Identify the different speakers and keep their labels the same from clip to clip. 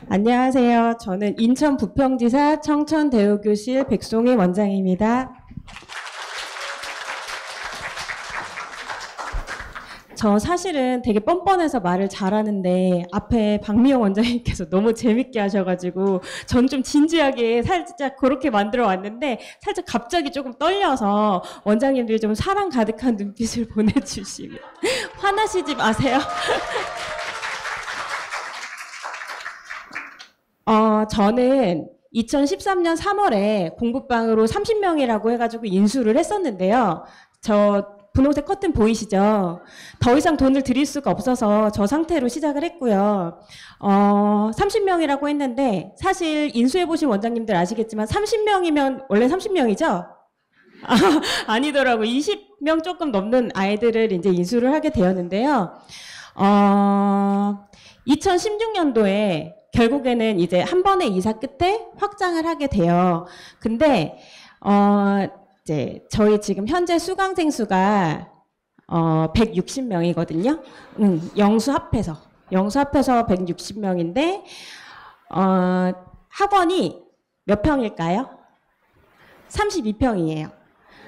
Speaker 1: 안녕하세요. 저는 인천 부평지사 청천대우교실 백송희 원장입니다. 저 사실은 되게 뻔뻔해서 말을 잘하는데 앞에 박미영 원장님께서 너무 재밌게 하셔가지고 전 좀 진지하게 살짝 그렇게 만들어 왔는데 살짝 갑자기 조금 떨려서 원장님들이 좀 사랑 가득한 눈빛을 보내주시면 화나시지 마세요. 저는 2013년 3월에 공부방으로 30명이라고 해가지고 인수를 했었는데요. 저 분홍색 커튼 보이시죠? 더 이상 돈을 드릴 수가 없어서 저 상태로 시작을 했고요. 30명이라고 했는데 사실 인수해보신 원장님들 아시겠지만 30명이면 원래 30명이죠? 아니더라고요. 20명 조금 넘는 아이들을 이제 인수를 하게 되었는데요. 2016년도에 결국에는 이제 한 번의 이사 끝에 확장을 하게 돼요. 근데 이제 저희 지금 현재 수강생 수가 160명이거든요. 영수 합해서 160명인데 학원이 몇 평일까요? 32평이에요.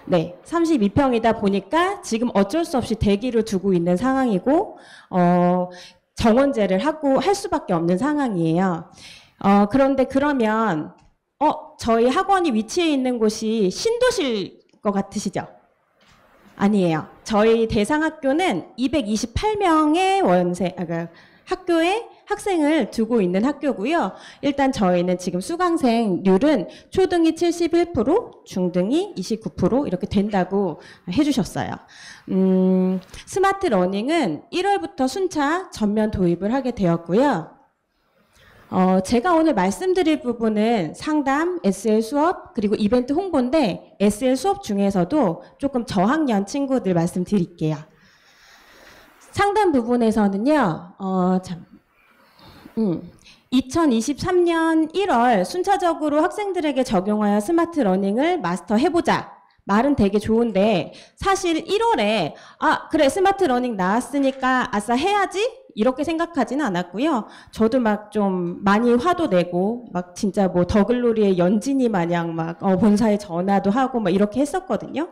Speaker 1: 네, 32평이다 보니까 지금 어쩔 수 없이 대기를 두고 있는 상황이고 정원제를 하고 할 수밖에 없는 상황이에요. 그런데 그러면 저희 학원이 위치해 있는 곳이 신도시일 것 같으시죠? 아니에요. 저희 대상학교는 228명의 학교에 학생을 두고 있는 학교고요. 일단 저희는 지금 수강생률은 초등이 71%, 중등이 29% 이렇게 된다고 해주셨어요. 스마트 러닝은 1월부터 순차 전면 도입을 하게 되었고요. 제가 오늘 말씀드릴 부분은 상담, SL 수업, 그리고 이벤트 홍보인데 SL 수업 중에서도 조금 저학년 친구들 말씀드릴게요. 상담 부분에서는요, 2023년 1월 순차적으로 학생들에게 적용하여 스마트 러닝을 마스터해보자. 말은 되게 좋은데 사실 1월에 그래 스마트 러닝 나왔으니까 아싸 해야지 이렇게 생각하지는 않았고요. 저도 막 좀 많이 화도 내고 막 진짜 뭐 더글로리의 연진이 마냥 막 본사에 전화도 하고 막 이렇게 했었거든요.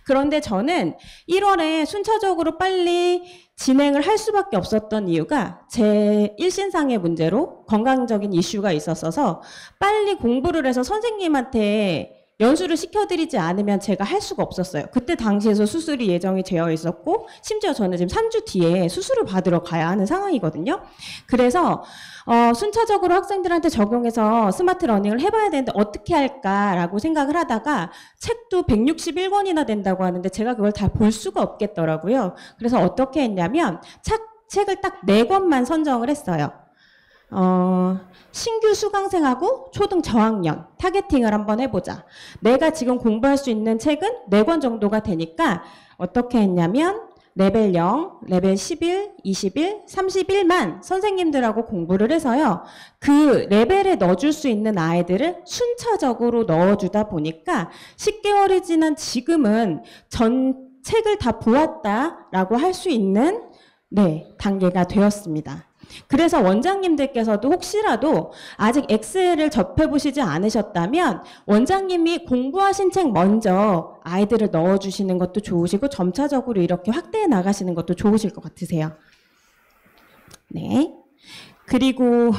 Speaker 1: 그런데 저는 1월에 순차적으로 빨리 진행을 할 수밖에 없었던 이유가 제 일신상의 문제로 건강적인 이슈가 있었어서 빨리 공부를 해서 선생님한테 연수를 시켜드리지 않으면 제가 할 수가 없었어요. 그때 당시에서 수술이 예정이 되어 있었고 심지어 저는 지금 3주 뒤에 수술을 받으러 가야 하는 상황이거든요. 그래서 순차적으로 학생들한테 적용해서 스마트 러닝을 해봐야 되는데 어떻게 할까라고 생각을 하다가 책도 161권이나 된다고 하는데 제가 그걸 다 볼 수가 없겠더라고요. 그래서 어떻게 했냐면 책을 딱 4권만 선정을 했어요. 신규 수강생하고 초등 저학년 타겟팅을 한번 해보자. 내가 지금 공부할 수 있는 책은 4권 정도가 되니까 어떻게 했냐면 레벨 0, 레벨 11, 21, 31만 선생님들하고 공부를 해서요. 그 레벨에 넣어줄 수 있는 아이들을 순차적으로 넣어주다 보니까 10개월이 지난 지금은 전 책을 다 보았다라고 할 수 있는 단계가 되었습니다. 그래서 원장님들께서도 혹시라도 아직 엑셀을 접해보시지 않으셨다면 원장님이 공부하신 책 먼저 아이들을 넣어주시는 것도 좋으시고 점차적으로 이렇게 확대해 나가시는 것도 좋으실 것 같으세요. 네. 그리고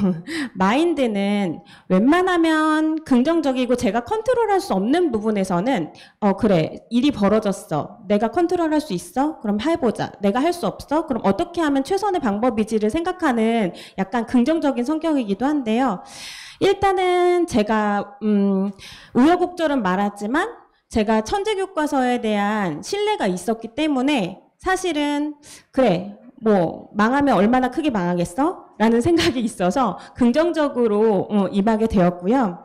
Speaker 1: 마인드는 웬만하면 긍정적이고 제가 컨트롤할 수 없는 부분에서는 그래 일이 벌어졌어. 내가 컨트롤할 수 있어? 그럼 해보자. 내가 할 수 없어? 그럼 어떻게 하면 최선의 방법이지를 생각하는 약간 긍정적인 성격이기도 한데요. 일단은 제가 우여곡절은 많았지만 제가 천재교과서에 대한 신뢰가 있었기 때문에 사실은 그래 뭐 망하면 얼마나 크게 망하겠어? 라는 생각이 있어서 긍정적으로 임하게 되었고요.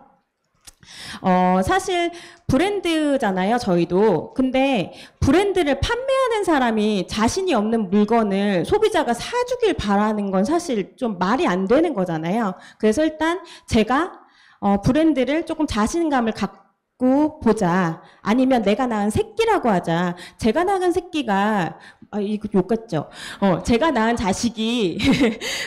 Speaker 1: 사실 브랜드잖아요, 저희도. 근데 브랜드를 판매하는 사람이 자신이 없는 물건을 소비자가 사주길 바라는 건 사실 좀 말이 안 되는 거잖아요. 그래서 일단 제가 브랜드를 조금 자신감을 보자. 아니면 내가 낳은 새끼라고 하자. 제가 낳은 새끼가 이거 욕 같죠? 제가 낳은 자식이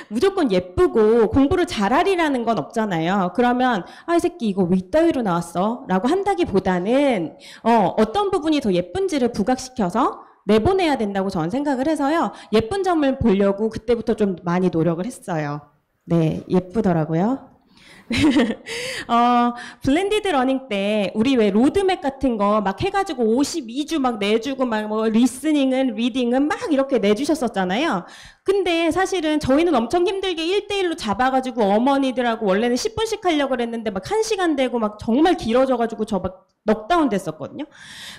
Speaker 1: 무조건 예쁘고 공부를 잘하리라는 건 없잖아요. 그러면 이 새끼 이거 왜 이따위로 나왔어? 라고 한다기보다는 어떤 부분이 더 예쁜지를 부각시켜서 내보내야 된다고 저는 생각을 해서요. 예쁜 점을 보려고 그때부터 좀 많이 노력을 했어요. 네, 예쁘더라고요. 블렌디드 러닝 때 우리 왜 로드맵 같은 거 막 해가지고 52주 막 내주고 막 뭐 리스닝은 리딩은 막 이렇게 내주셨었잖아요. 근데 사실은 저희는 엄청 힘들게 1대1로 잡아가지고 어머니들하고 원래는 10분씩 하려고 그랬는데 막 1시간 되고 막 정말 길어져가지고 저 막 넉다운 됐었거든요.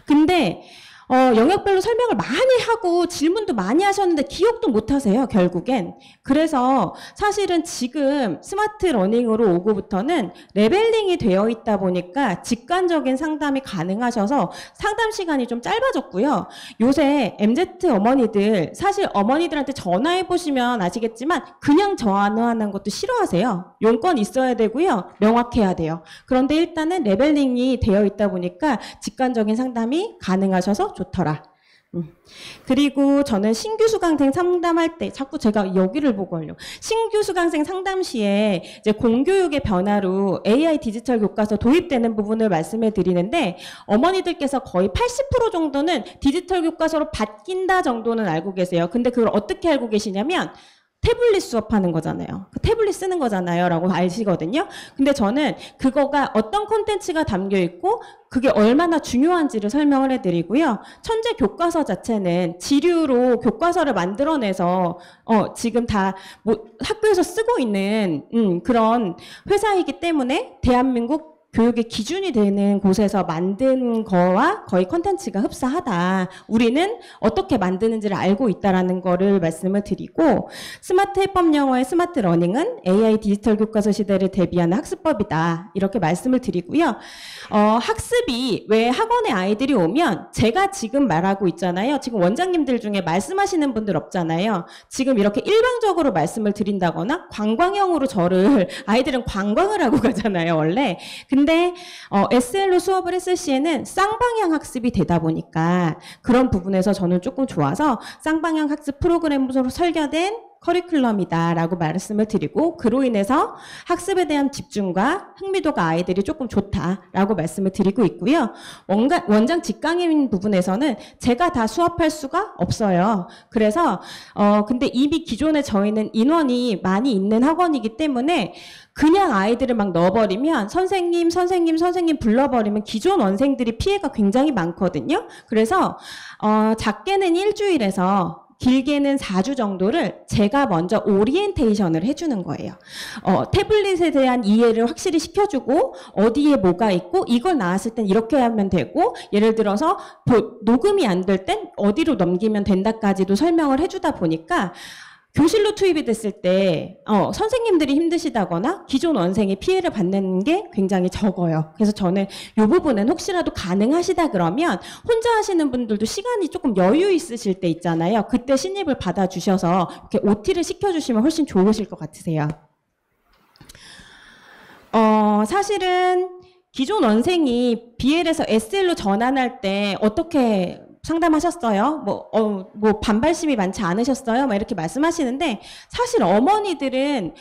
Speaker 1: 근데 영역별로 설명을 많이 하고 질문도 많이 하셨는데 기억도 못 하세요, 결국엔. 그래서 사실은 지금 스마트 러닝으로 오고부터는 레벨링이 되어 있다 보니까 직관적인 상담이 가능하셔서 상담 시간이 좀 짧아졌고요. 요새 MZ 어머니들, 사실 어머니들한테 전화해 보시면 아시겠지만 그냥 전화하는 것도 싫어하세요. 용건 있어야 되고요. 명확해야 돼요. 그런데 일단은 레벨링이 되어 있다 보니까 직관적인 상담이 가능하셔서 좋더라. 그리고 저는 신규 수강생 상담할 때 자꾸 제가 여기를 보고 하려고 신규 수강생 상담 시에 이제 공교육의 변화로 AI 디지털 교과서 도입되는 부분을 말씀해 드리는데 어머니들께서 거의 80% 정도는 디지털 교과서로 바뀐다 정도는 알고 계세요. 근데 그걸 어떻게 알고 계시냐면 태블릿 수업하는 거잖아요. 태블릿 쓰는 거잖아요. 라고 아시거든요. 근데 저는 그거가 어떤 콘텐츠가 담겨 있고 그게 얼마나 중요한지를 설명을 해드리고요. 천재 교과서 자체는 지류로 교과서를 만들어내서 지금 다 뭐 학교에서 쓰고 있는 그런 회사이기 때문에 대한민국 교육의 기준이 되는 곳에서 만든 거와 거의 컨텐츠가 흡사하다. 우리는 어떻게 만드는지를 알고 있다라는 거를 말씀을 드리고 스마트 해법 영어의 스마트 러닝은 AI 디지털 교과서 시대를 대비하는 학습법이다. 이렇게 말씀을 드리고요. 학습이 왜 학원에 아이들이 오면 제가 지금 말하고 있잖아요. 지금 원장님들 중에 말씀하시는 분들 없잖아요. 지금 이렇게 일방적으로 말씀을 드린다거나 관광형으로 저를 아이들은 관광을 하고 가잖아요. 원래. 근데 SL로 수업을 했을 시에는 쌍방향 학습이 되다 보니까 그런 부분에서 저는 조금 좋아서 쌍방향 학습 프로그램으로 설계된 커리큘럼이다라고 말씀을 드리고 그로 인해서 학습에 대한 집중과 흥미도가 아이들이 조금 좋다라고 말씀을 드리고 있고요. 원장 직강인 부분에서는 제가 다 수업할 수가 없어요. 그래서 근데 이미 기존에 저희는 인원이 많이 있는 학원이기 때문에 그냥 아이들을 막 넣어버리면 선생님 불러버리면 기존 원생들이 피해가 굉장히 많거든요. 그래서 작게는 일주일에서 길게는 4주 정도를 제가 먼저 오리엔테이션을 해주는 거예요. 태블릿에 대한 이해를 확실히 시켜주고 어디에 뭐가 있고 이걸 나왔을 땐 이렇게 하면 되고 예를 들어서 녹음이 안 될 땐 어디로 넘기면 된다까지도 설명을 해주다 보니까 교실로 투입이 됐을 때 선생님들이 힘드시다거나 기존 원생이 피해를 받는 게 굉장히 적어요. 그래서 저는 이 부분은 혹시라도 가능하시다 그러면 혼자 하시는 분들도 시간이 조금 여유 있으실 때 있잖아요. 그때 신입을 받아주셔서 이렇게 OT를 시켜주시면 훨씬 좋으실 것 같으세요. 사실은 기존 원생이 BL에서 SL로 전환할 때 어떻게 상담하셨어요? 뭐 반발심이 많지 않으셨어요? 막 이렇게 말씀하시는데 사실 어머니들은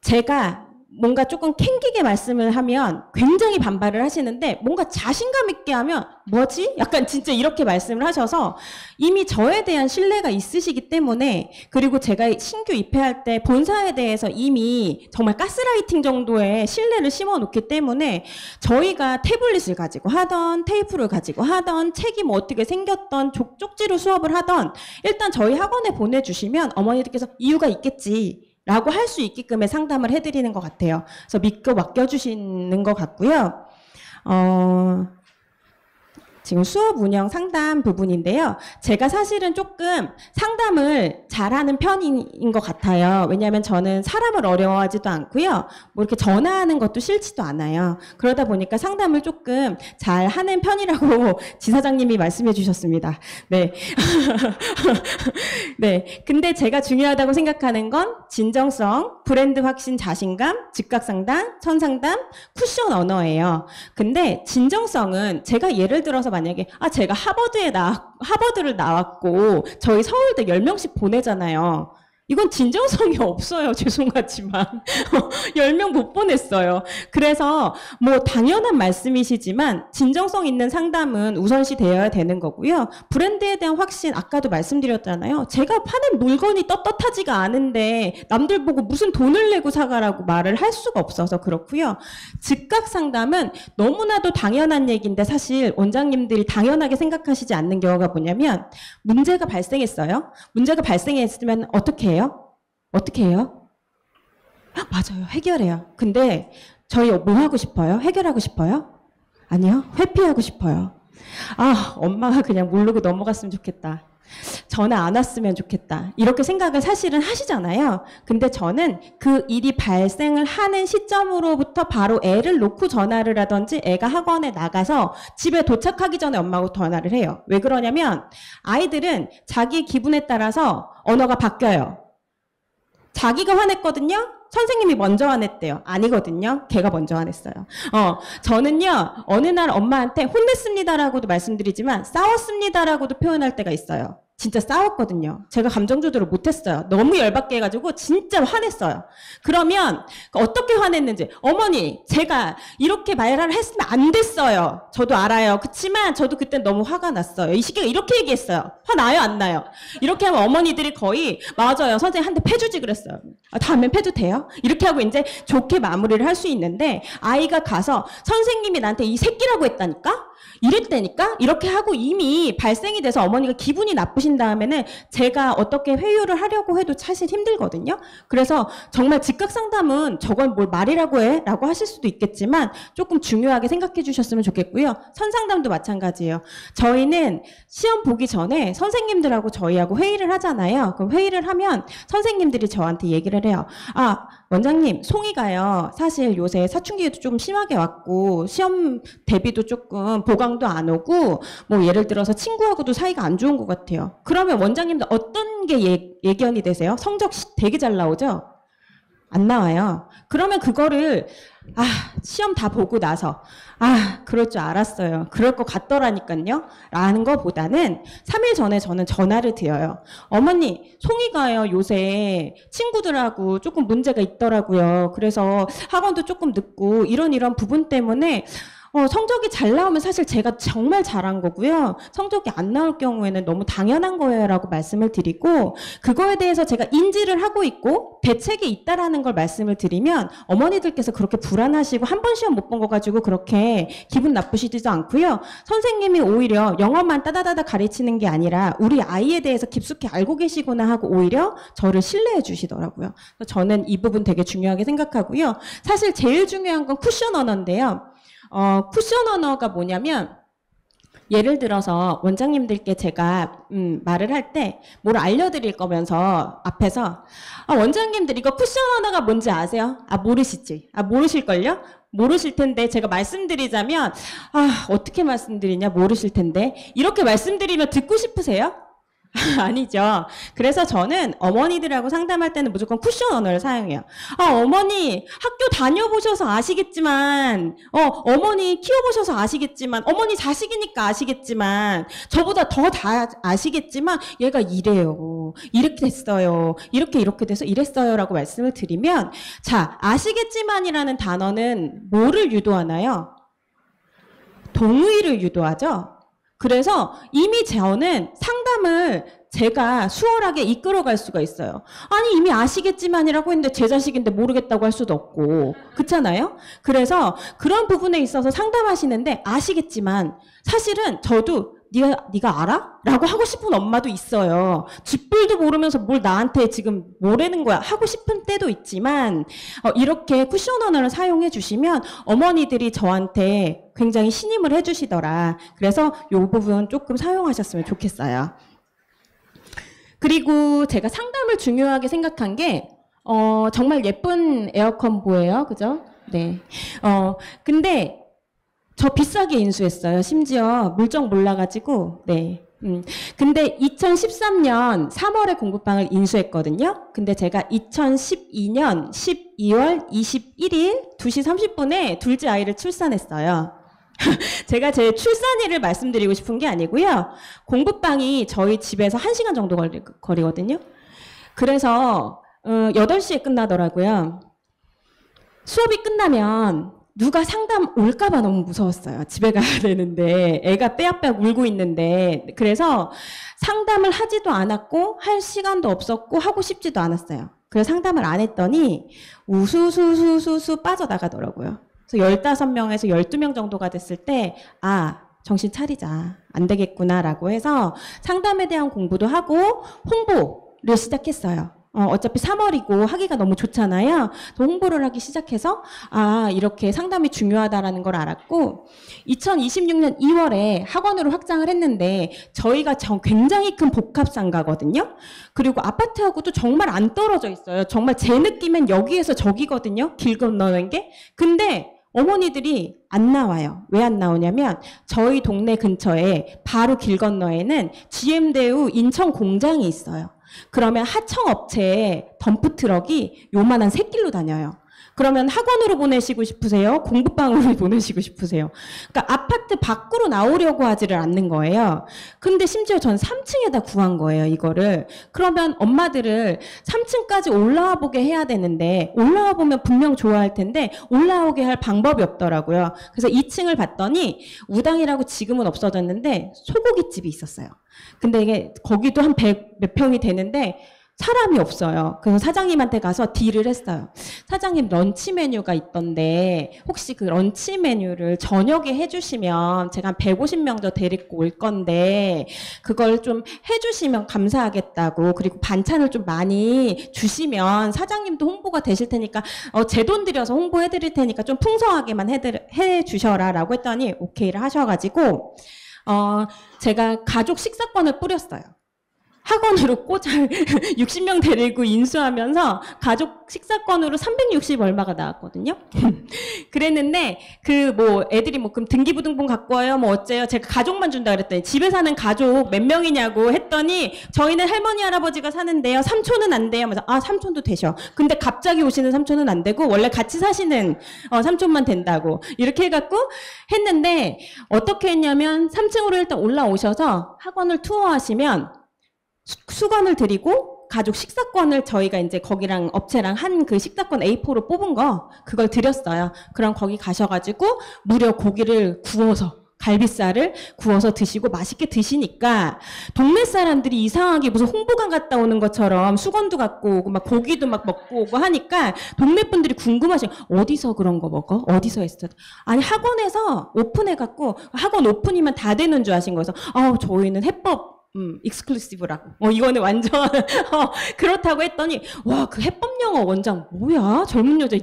Speaker 1: 제가 뭔가 조금 캥기게 말씀을 하면 굉장히 반발을 하시는데 뭔가 자신감 있게 하면 뭐지? 약간 진짜 이렇게 말씀을 하셔서 이미 저에 대한 신뢰가 있으시기 때문에 그리고 제가 신규 입회할 때 본사에 대해서 이미 정말 가스라이팅 정도의 신뢰를 심어 놓기 때문에 저희가 태블릿을 가지고 하던 테이프를 가지고 하던 책이 뭐 어떻게 생겼던 쪽지로 수업을 하던 일단 저희 학원에 보내주시면 어머니들께서 이유가 있겠지 라고 할 수 있게끔의 상담을 해드리는 것 같아요. 그래서 믿고 맡겨주시는 것 같고요. 지금 수업 운영 상담 부분인데요. 제가 사실은 조금 상담을 잘하는 편인 것 같아요. 왜냐하면 저는 사람을 어려워하지도 않고요. 뭐 이렇게 전화하는 것도 싫지도 않아요. 그러다 보니까 상담을 조금 잘하는 편이라고 지사장님이 말씀해 주셨습니다. 네. 네. 근데 제가 중요하다고 생각하는 건 진정성, 브랜드 확신, 자신감, 즉각 상담, 선상담, 쿠션 언어예요. 근데 진정성은 제가 예를 들어서 만약에 제가 하버드를 나왔고 저희 서울대 10명씩 보내잖아요. 이건 진정성이 없어요. 죄송하지만 10명 못 보냈어요. 그래서 뭐 당연한 말씀이시지만 진정성 있는 상담은 우선시 되어야 되는 거고요. 브랜드에 대한 확신 아까도 말씀드렸잖아요. 제가 파는 물건이 떳떳하지가 않은데 남들 보고 무슨 돈을 내고 사가라고 말을 할 수가 없어서 그렇고요. 즉각 상담은 너무나도 당연한 얘기인데 사실 원장님들이 당연하게 생각하시지 않는 경우가 뭐냐면 문제가 발생했어요. 문제가 발생했으면 어떻게 해요? 어떻게 해요? 맞아요. 해결해요. 근데 저희 뭐 하고 싶어요? 해결하고 싶어요? 아니요. 회피하고 싶어요. 엄마가 그냥 모르고 넘어갔으면 좋겠다. 전화 안 왔으면 좋겠다. 이렇게 생각을 사실은 하시잖아요. 근데 저는 그 일이 발생을 하는 시점으로부터 바로 애를 놓고 전화를 하든지 애가 학원에 나가서 집에 도착하기 전에 엄마하고 전화를 해요. 왜 그러냐면 아이들은 자기 기분에 따라서 언어가 바뀌어요. 자기가 화냈거든요. 선생님이 먼저 화냈대요. 아니거든요. 걔가 먼저 화냈어요. 저는요. 어느 날 엄마한테 혼냈습니다라고도 말씀드리지만 싸웠습니다라고도 표현할 때가 있어요. 진짜 싸웠거든요. 제가 감정 조절을 못했어요. 너무 열받게 해가지고 진짜 화냈어요. 그러면 어떻게 화냈는지 어머니 제가 이렇게 말을 했으면 안 됐어요. 저도 알아요. 그치만 저도 그때 너무 화가 났어요. 이 시기가 이렇게 얘기했어요. 화 나요 안 나요? 이렇게 하면 어머니들이 거의 맞아요. 선생님 한 대 패주지 그랬어요. 다음엔 패도 돼요? 이렇게 하고 이제 좋게 마무리를 할 수 있는데 아이가 가서 선생님이 나한테 이 새끼라고 했다니까? 이랬다니까? 이렇게 하고 이미 발생이 돼서 어머니가 기분이 나쁘신 다음에는 제가 어떻게 회유를 하려고 해도 사실 힘들거든요. 그래서 정말 즉각 상담은 저건 뭘 말이라고 해? 라고 하실 수도 있겠지만 조금 중요하게 생각해 주셨으면 좋겠고요. 선상담도 마찬가지예요. 저희는 시험 보기 전에 선생님들하고 저희하고 회의를 하잖아요. 그럼 회의를 하면 선생님들이 저한테 얘기를 해요. 원장님, 송이가요. 사실 요새 사춘기도 좀 심하게 왔고 시험 대비도 조금 보강도 안 오고 뭐 예를 들어서 친구하고도 사이가 안 좋은 것 같아요. 그러면 원장님들 어떤 게 예견이 되세요? 성적 되게 잘 나오죠? 안 나와요. 그러면 그거를 시험 다 보고 나서 그럴 줄 알았어요. 그럴 것 같더라니까요. 라는 거보다는 3일 전에 저는 전화를 드려요. 어머니, 송이가요 요새 친구들하고 조금 문제가 있더라고요. 그래서 학원도 조금 늦고 이런 부분 때문에 성적이 잘 나오면 사실 제가 정말 잘한 거고요. 성적이 안 나올 경우에는 너무 당연한 거예요 라고 말씀을 드리고 그거에 대해서 제가 인지를 하고 있고 대책이 있다라는 걸 말씀을 드리면 어머니들께서 그렇게 불안하시고 한 번 시험 못 본 거 가지고 그렇게 기분 나쁘시지도 않고요. 선생님이 오히려 영어만 따다다다 가르치는 게 아니라 우리 아이에 대해서 깊숙이 알고 계시구나 하고 오히려 저를 신뢰해 주시더라고요. 저는 이 부분 되게 중요하게 생각하고요. 사실 제일 중요한 건 쿠션 언어인데요. 쿠션 언어가 뭐냐면 예를 들어서 원장님들께 제가 말을 할 때 뭘 알려드릴 거면서 앞에서 원장님들 이거 쿠션 언어가 뭔지 아세요? 모르시지? 모르실걸요? 모르실 텐데 제가 말씀드리자면 어떻게 말씀드리냐 모르실 텐데 이렇게 말씀드리면 듣고 싶으세요? 아니죠. 그래서 저는 어머니들하고 상담할 때는 무조건 쿠션 언어를 사용해요. 어머니 학교 다녀보셔서 아시겠지만 어머니 키워보셔서 아시겠지만 어머니 자식이니까 아시겠지만 저보다 더 다 아시겠지만 얘가 이래요. 이렇게 됐어요. 이렇게 돼서 이랬어요 라고 말씀을 드리면 자 아시겠지만이라는 단어는 뭐를 유도하나요? 동의를 유도하죠. 그래서 이미 저는 상담을 제가 수월하게 이끌어갈 수가 있어요. 아니 이미 아시겠지만이라고 했는데 제 자식인데 모르겠다고 할 수도 없고 그렇잖아요. 그래서 그런 부분에 있어서 상담하시는데 아시겠지만 사실은 저도 네가 알아? 라고 하고 싶은 엄마도 있어요. 쥐뿔도 모르면서 뭘 나한테 지금 뭐라는 거야 하고 싶은 때도 있지만 이렇게 쿠션 언어를 사용해 주시면 어머니들이 저한테 굉장히 신임을 해주시더라. 그래서 이 부분 조금 사용하셨으면 좋겠어요. 그리고 제가 상담을 중요하게 생각한 게 정말 예쁜 에어컨보예요. 그죠? 네. 근데 저 비싸게 인수했어요. 심지어 물정 몰라가지고. 네. 근데 2013년 3월에 공부방을 인수했거든요. 근데 제가 2012년 12월 21일 2시 30분에 둘째 아이를 출산했어요. 제가 제 출산일을 말씀드리고 싶은 게 아니고요. 공부방이 저희 집에서 1시간 정도 거리거든요. 그래서 8시에 끝나더라고요. 수업이 끝나면 누가 상담 올까봐 너무 무서웠어요. 집에 가야 되는데 애가 빼앗빼앗 울고 있는데 그래서 상담을 하지도 않았고 할 시간도 없었고 하고 싶지도 않았어요. 그래서 상담을 안 했더니 우수수수수수 빠져나가더라고요. 그래서 15명에서 12명 정도가 됐을 때 정신 차리자. 안 되겠구나라고 해서 상담에 대한 공부도 하고 홍보를 시작했어요. 어차피 3월이고 하기가 너무 좋잖아요. 또 홍보를 하기 시작해서 이렇게 상담이 중요하다라는 걸 알았고 2026년 2월에 학원으로 확장을 했는데 저희가 굉장히 큰 복합상가거든요. 그리고 아파트하고도 정말 안 떨어져 있어요. 정말 제 느낌엔 여기에서 저기거든요. 길 건너는 게. 근데 어머니들이 안 나와요. 왜 안 나오냐면 저희 동네 근처에 바로 길 건너에는 GM대우 인천 공장이 있어요. 그러면 하청업체에 덤프트럭이 요만한 새길로 다녀요. 그러면 학원으로 보내시고 싶으세요? 공부방으로 보내시고 싶으세요? 그러니까 아파트 밖으로 나오려고 하지를 않는 거예요. 근데 심지어 전 3층에다 구한 거예요, 이거를. 그러면 엄마들을 3층까지 올라와 보게 해야 되는데 올라와 보면 분명 좋아할 텐데 올라오게 할 방법이 없더라고요. 그래서 2층을 봤더니 우당이라고 지금은 없어졌는데 소고기집이 있었어요. 근데 이게 거기도 한 100 몇 평이 되는데 사람이 없어요. 그래서 사장님한테 가서 딜을 했어요. 사장님 런치 메뉴가 있던데 혹시 그 런치 메뉴를 저녁에 해주시면 제가 한 150명 더 데리고 올 건데 그걸 좀 해주시면 감사하겠다고 그리고 반찬을 좀 많이 주시면 사장님도 홍보가 되실 테니까 제 돈 들여서 홍보해드릴 테니까 좀 풍성하게만 해주셔라 라고 했더니 오케이를 하셔가지고 제가 가족 식사권을 뿌렸어요. 학원으로 꼬잘 60명 데리고 인수하면서 가족 식사권으로 360 얼마가 나왔거든요. 그랬는데 애들이 그럼 등기부등본 갖고 와요 어째요? 제가 가족만 준다 그랬더니 집에 사는 가족 몇 명이냐고 했더니 저희는 할머니 할아버지가 사는데요. 삼촌은 안 돼요. 그래서 삼촌도 되셔. 근데 갑자기 오시는 삼촌은 안 되고 원래 같이 사시는 삼촌만 된다고 이렇게 해갖고 했는데 어떻게 했냐면 3층으로 일단 올라오셔서 학원을 투어하시면 수건을 드리고 가족 식사권을 저희가 이제 거기랑 업체랑 한 그 식사권 A4로 뽑은 거 그걸 드렸어요. 그럼 거기 가셔가지고 무려 고기를 구워서 갈비살을 구워서 드시고 맛있게 드시니까 동네 사람들이 이상하게 무슨 홍보관 갔다 오는 것처럼 수건도 갖고 오고 막 고기도 막 먹고 오고 하니까 동네 분들이 궁금하시고 어디서 그런 거 먹어? 어디서 했어? 아니 학원에서 오픈해갖고 학원 오픈이면 다 되는 줄 아신 거여서 저희는 해법 익스클루시브라고. 이거는 완전 그렇다고 했더니 와, 그 해법 영어 원장 뭐야? 젊은 여자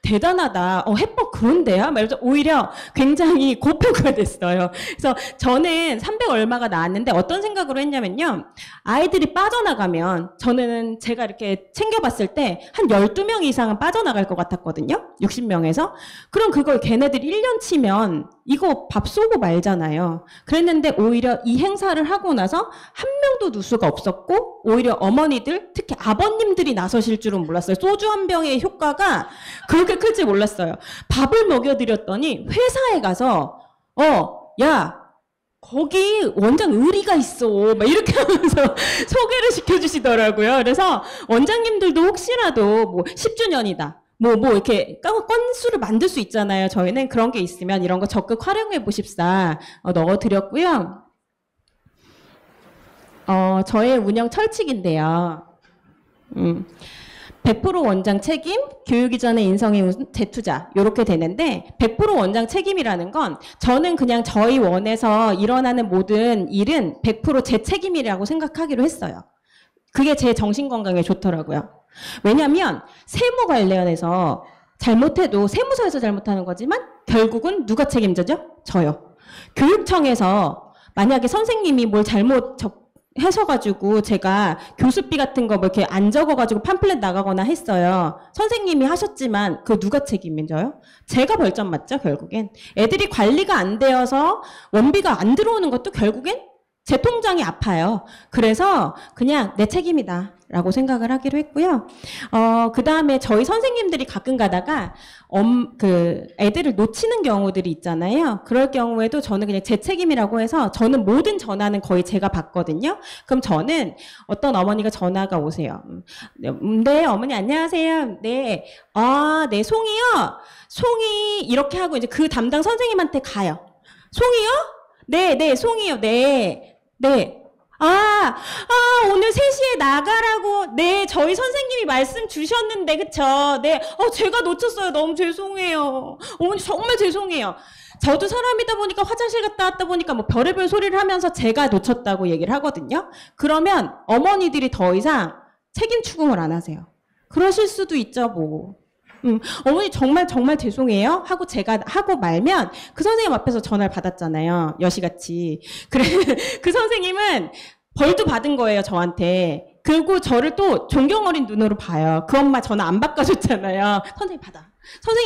Speaker 1: 대단하다. 해법 그런데야? 말해서 오히려 굉장히 고표가 됐어요. 그래서 저는 300 얼마가 나왔는데 어떤 생각으로 했냐면요. 아이들이 빠져나가면 저는 제가 이렇게 챙겨봤을 때 한 12명 이상은 빠져나갈 것 같았거든요. 60명에서. 그럼 그걸 걔네들이 1년 치면 이거 밥 쏘고 말잖아요. 그랬는데 오히려 이 행사를 하고 나서 한 명도 누수가 없었고 오히려 어머니들 특히 아버님들이 나서실 줄은 몰랐어요. 소주 한 병의 효과가 그렇게 클지 몰랐어요. 밥을 먹여드렸더니 회사에 가서 야 거기 원장 의리가 있어 막 이렇게 하면서 소개를 시켜주시더라고요. 그래서 원장님들도 혹시라도 10주년이다 이렇게 건수를 만들 수 있잖아요. 저희는 그런 게 있으면 이런 거 적극 활용해 보십사 넣어드렸고요. 저의 운영 철칙인데요. 100% 원장 책임, 교육 이전의 인성의 재투자 이렇게 되는데 100% 원장 책임이라는 건 저는 그냥 저희 원에서 일어나는 모든 일은 100%제 책임이라고 생각하기로 했어요. 그게 제 정신건강에 좋더라고요. 왜냐하면 세무 관련해서 잘못해도 세무서에서 잘못하는 거지만 결국은 누가 책임져죠? 저요. 교육청에서 만약에 선생님이 뭘 잘못 하셔가지고 제가 교수비 같은 거 뭐 이렇게 안 적어가지고 팜플렛 나가거나 했어요. 선생님이 하셨지만 그 누가 책임져요? 제가 벌점 맞죠, 결국엔. 애들이 관리가 안 되어서 원비가 안 들어오는 것도 결국엔 제 통장이 아파요. 그래서 그냥 내 책임이다 라고 생각을 하기로 했고요. 그 다음에 저희 선생님들이 가끔 가다가 애들을 놓치는 경우들이 있잖아요. 그럴 경우에도 저는 그냥 제 책임이라고 해서 저는 모든 전화는 거의 제가 받거든요. 그럼 저는 어떤 어머니가 전화가 오세요. 네, 어머니 안녕하세요. 네, 네, 송이요? 송이 이렇게 하고 이제 그 담당 선생님한테 가요. 송이요? 네, 송이요. 네. 오늘 3시에 나가라고, 네, 저희 선생님이 말씀 주셨는데, 그쵸? 네, 제가 놓쳤어요. 너무 죄송해요. 어머니, 정말 죄송해요. 저도 사람이다 보니까 화장실 갔다 왔다 보니까 뭐 별의별 소리를 하면서 제가 놓쳤다고 얘기를 하거든요. 그러면 어머니들이 더 이상 책임 추궁을 안 하세요. 그러실 수도 있죠, 뭐. 어머니 정말 죄송해요 하고 제가 하고 말면 그 선생님 앞에서 전화를 받았잖아요. 여시같이. 그래 그 선생님은 벌도 받은 거예요, 저한테. 그리고 저를 또 존경 어린 눈으로 봐요. 그 엄마 전화 안 바꿔줬잖아요. 선생님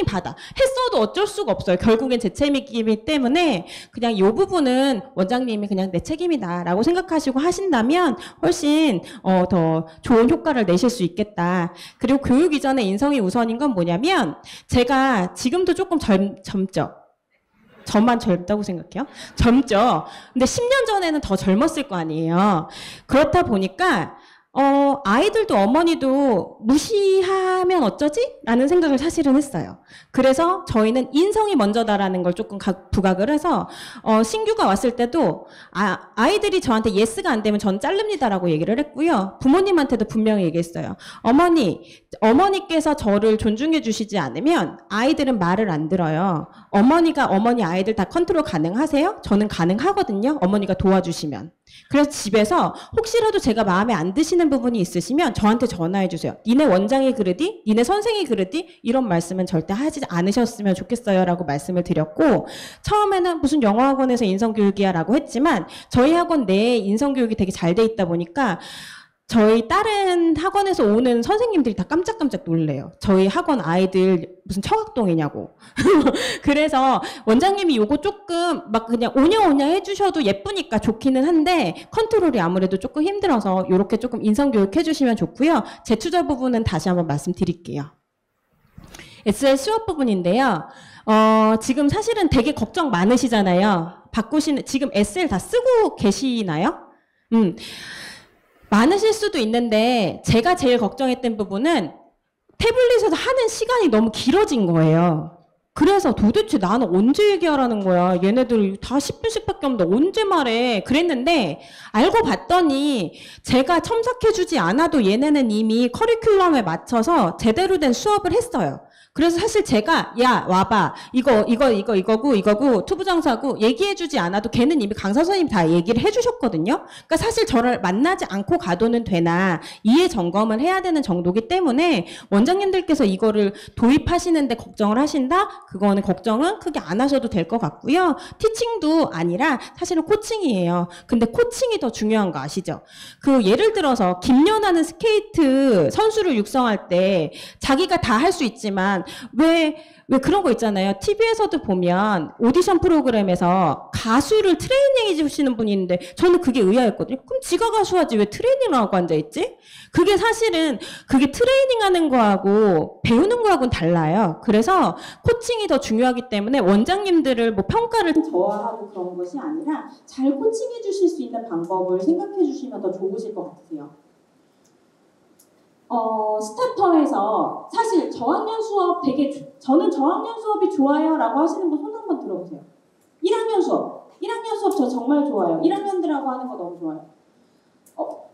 Speaker 1: 받아. 했어도 어쩔 수가 없어요. 결국엔 제 책임이기 때문에 그냥 이 부분은 원장님이 그냥 내 책임이다 라고 생각하시고 하신다면 훨씬 더 좋은 효과를 내실 수 있겠다. 그리고 교육 이전에 인성이 우선인 건 뭐냐면 제가 지금도 조금 젊죠. 저만 젊다고 생각해요? 젊죠. 근데 10년 전에는 더 젊었을 거 아니에요. 그렇다 보니까 아이들도 어머니도 무시하면 어쩌지? 라는 생각을 사실은 했어요. 그래서 저희는 인성이 먼저다라는 걸 조금 부각을 해서 신규가 왔을 때도 아이들이 저한테 예스가 안 되면 전 자릅니다라고 얘기를 했고요. 부모님한테도 분명히 얘기했어요. 어머니께서 저를 존중해 주시지 않으면 아이들은 말을 안 들어요. 어머니 아이들 다 컨트롤 가능하세요? 저는 가능하거든요. 어머니가 도와주시면. 그래서 집에서 혹시라도 제가 마음에 안 드시는 부분이 있으시면 저한테 전화해 주세요. 니네 원장이 그러디? 니네 선생이 그러디? 이런 말씀은 절대 하지 않으셨으면 좋겠어요 라고 말씀을 드렸고, 처음에는 무슨 영어학원에서 인성교육이야 라고 했지만 저희 학원 내에 인성교육이 되게 잘 돼 있다 보니까 저희 다른 학원에서 오는 선생님들이 다 깜짝깜짝 놀래요. 저희 학원 아이들 무슨 청학동이냐고. 그래서 원장님이 요거 조금 막 그냥 오냐오냐 해주셔도 예쁘니까 좋기는 한데 컨트롤이 아무래도 조금 힘들어서 요렇게 조금 인성교육 해주시면 좋고요. 재투자 부분은 다시 한번 말씀드릴게요. SL 수업 부분인데요. 지금 사실은 되게 걱정 많으시잖아요. 지금 SL 다 쓰고 계시나요? 많으실 수도 있는데 제가 제일 걱정했던 부분은 태블릿에서 하는 시간이 너무 길어진 거예요. 그래서 도대체 나는 언제 얘기하라는 거야. 얘네들 다 10분씩밖에 없는데 언제 말해. 그랬는데 알고 봤더니 제가 첨삭해주지 않아도 얘네는 이미 커리큘럼에 맞춰서 제대로 된 수업을 했어요. 그래서 사실 제가 야 와봐 이거고 투부정사고 얘기해주지 않아도 걔는 이미 강사 선생님이 다 얘기를 해주셨거든요. 그러니까 사실 저를 만나지 않고 가도는 되나 이해 점검을 해야 되는 정도기 때문에 원장님들께서 이거를 도입하시는데 걱정을 하신다? 그거는 걱정은 크게 안 하셔도 될 것 같고요. 티칭도 아니라 사실은 코칭이에요. 근데 코칭이 더 중요한 거 아시죠? 그 예를 들어서 김연아는 스케이트 선수를 육성할 때 자기가 다 할 수 있지만 왜 그런 거 있잖아요. TV에서도 보면 오디션 프로그램에서 가수를 트레이닝 해주시는 분이 있는데 저는 그게 의아했거든요. 그럼 지가 가수하지 왜 트레이닝을 하고 앉아있지? 그게 사실은 그게 트레이닝하는 거하고 배우는 거하고는 달라요. 그래서 코칭이 더 중요하기 때문에 원장님들을 뭐 평가를 저하고 그런 것이 아니라 잘 코칭해 주실 수 있는 방법을 생각해 주시면 더 좋으실 것 같아요. 스타터에서 사실 저학년 수업 저는 저학년 수업이 좋아요 라고 하시는 분 손 한번 들어보세요. 1학년 수업 저 정말 좋아요. 1학년들하고 하는 거 너무 좋아요.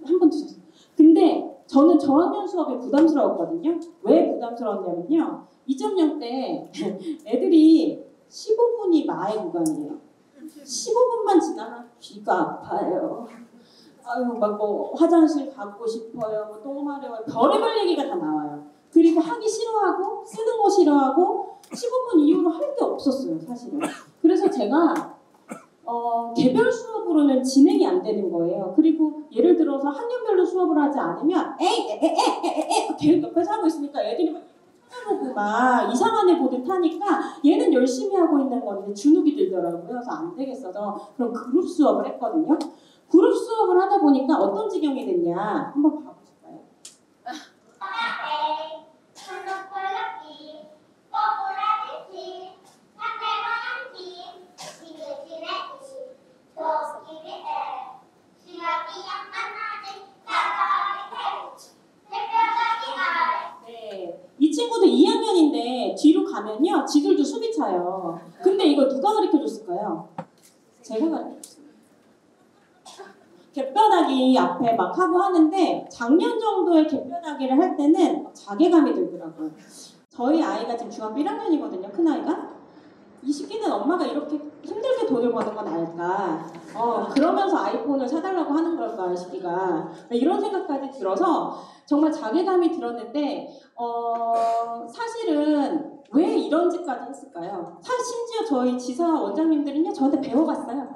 Speaker 1: 한 번 드셨어요. 근데 저는 저학년 수업이 부담스러웠거든요. 왜 부담스러웠냐면요. 2.0 때 애들이 15분이 마의 구간이에요. 15분만 지나면 귀가 아파요. 아유, 막 뭐 화장실 가고 싶어요. 뭐 똥 마려워요. 별의별 얘기가 다 나와요. 그리고 하기 싫어하고 쓰는 거 싫어하고 15분 이후로 할 게 없었어요, 사실은. 그래서 제가 개별 수업으로는 진행이 안 되는 거예요. 그리고 예를 들어서 학년별로 수업을 하지 않으면 걔 옆에서 하고 있으니까 애들이 막 쳐다보고 막 이상한 애 보듯 하니까 얘는 열심히 하고 있는 건데 주눅이 들더라고요. 그래서 안 되겠어서 그럼 그룹 수업을 했거든요. 그룹 수업을 하다 보니까 어떤 지경이 됐냐 한번 봐보실까요? 네, 이 친구도 2학년인데 뒤로 가면요 지들도 수비 차요. 근데 이거 누가 가르쳐줬을까요? 제가 가르쳐줬어요. 갯벼락이 앞에 막 하고 하는데 작년 정도의 갯벼락이를 할 때는 자괴감이 들더라고요. 저희 아이가 지금 중학교 1학년이거든요. 큰아이가. 이 시기는 엄마가 이렇게 힘들게 돈을 버는 건 알까? 그러면서 아이폰을 사달라고 하는 걸까, 이 시기가. 이런 생각까지 들어서 정말 자괴감이 들었는데 사실은 왜 이런 짓까지 했을까요? 심지어 저희 지사 원장님들은요 저한테 배워갔어요.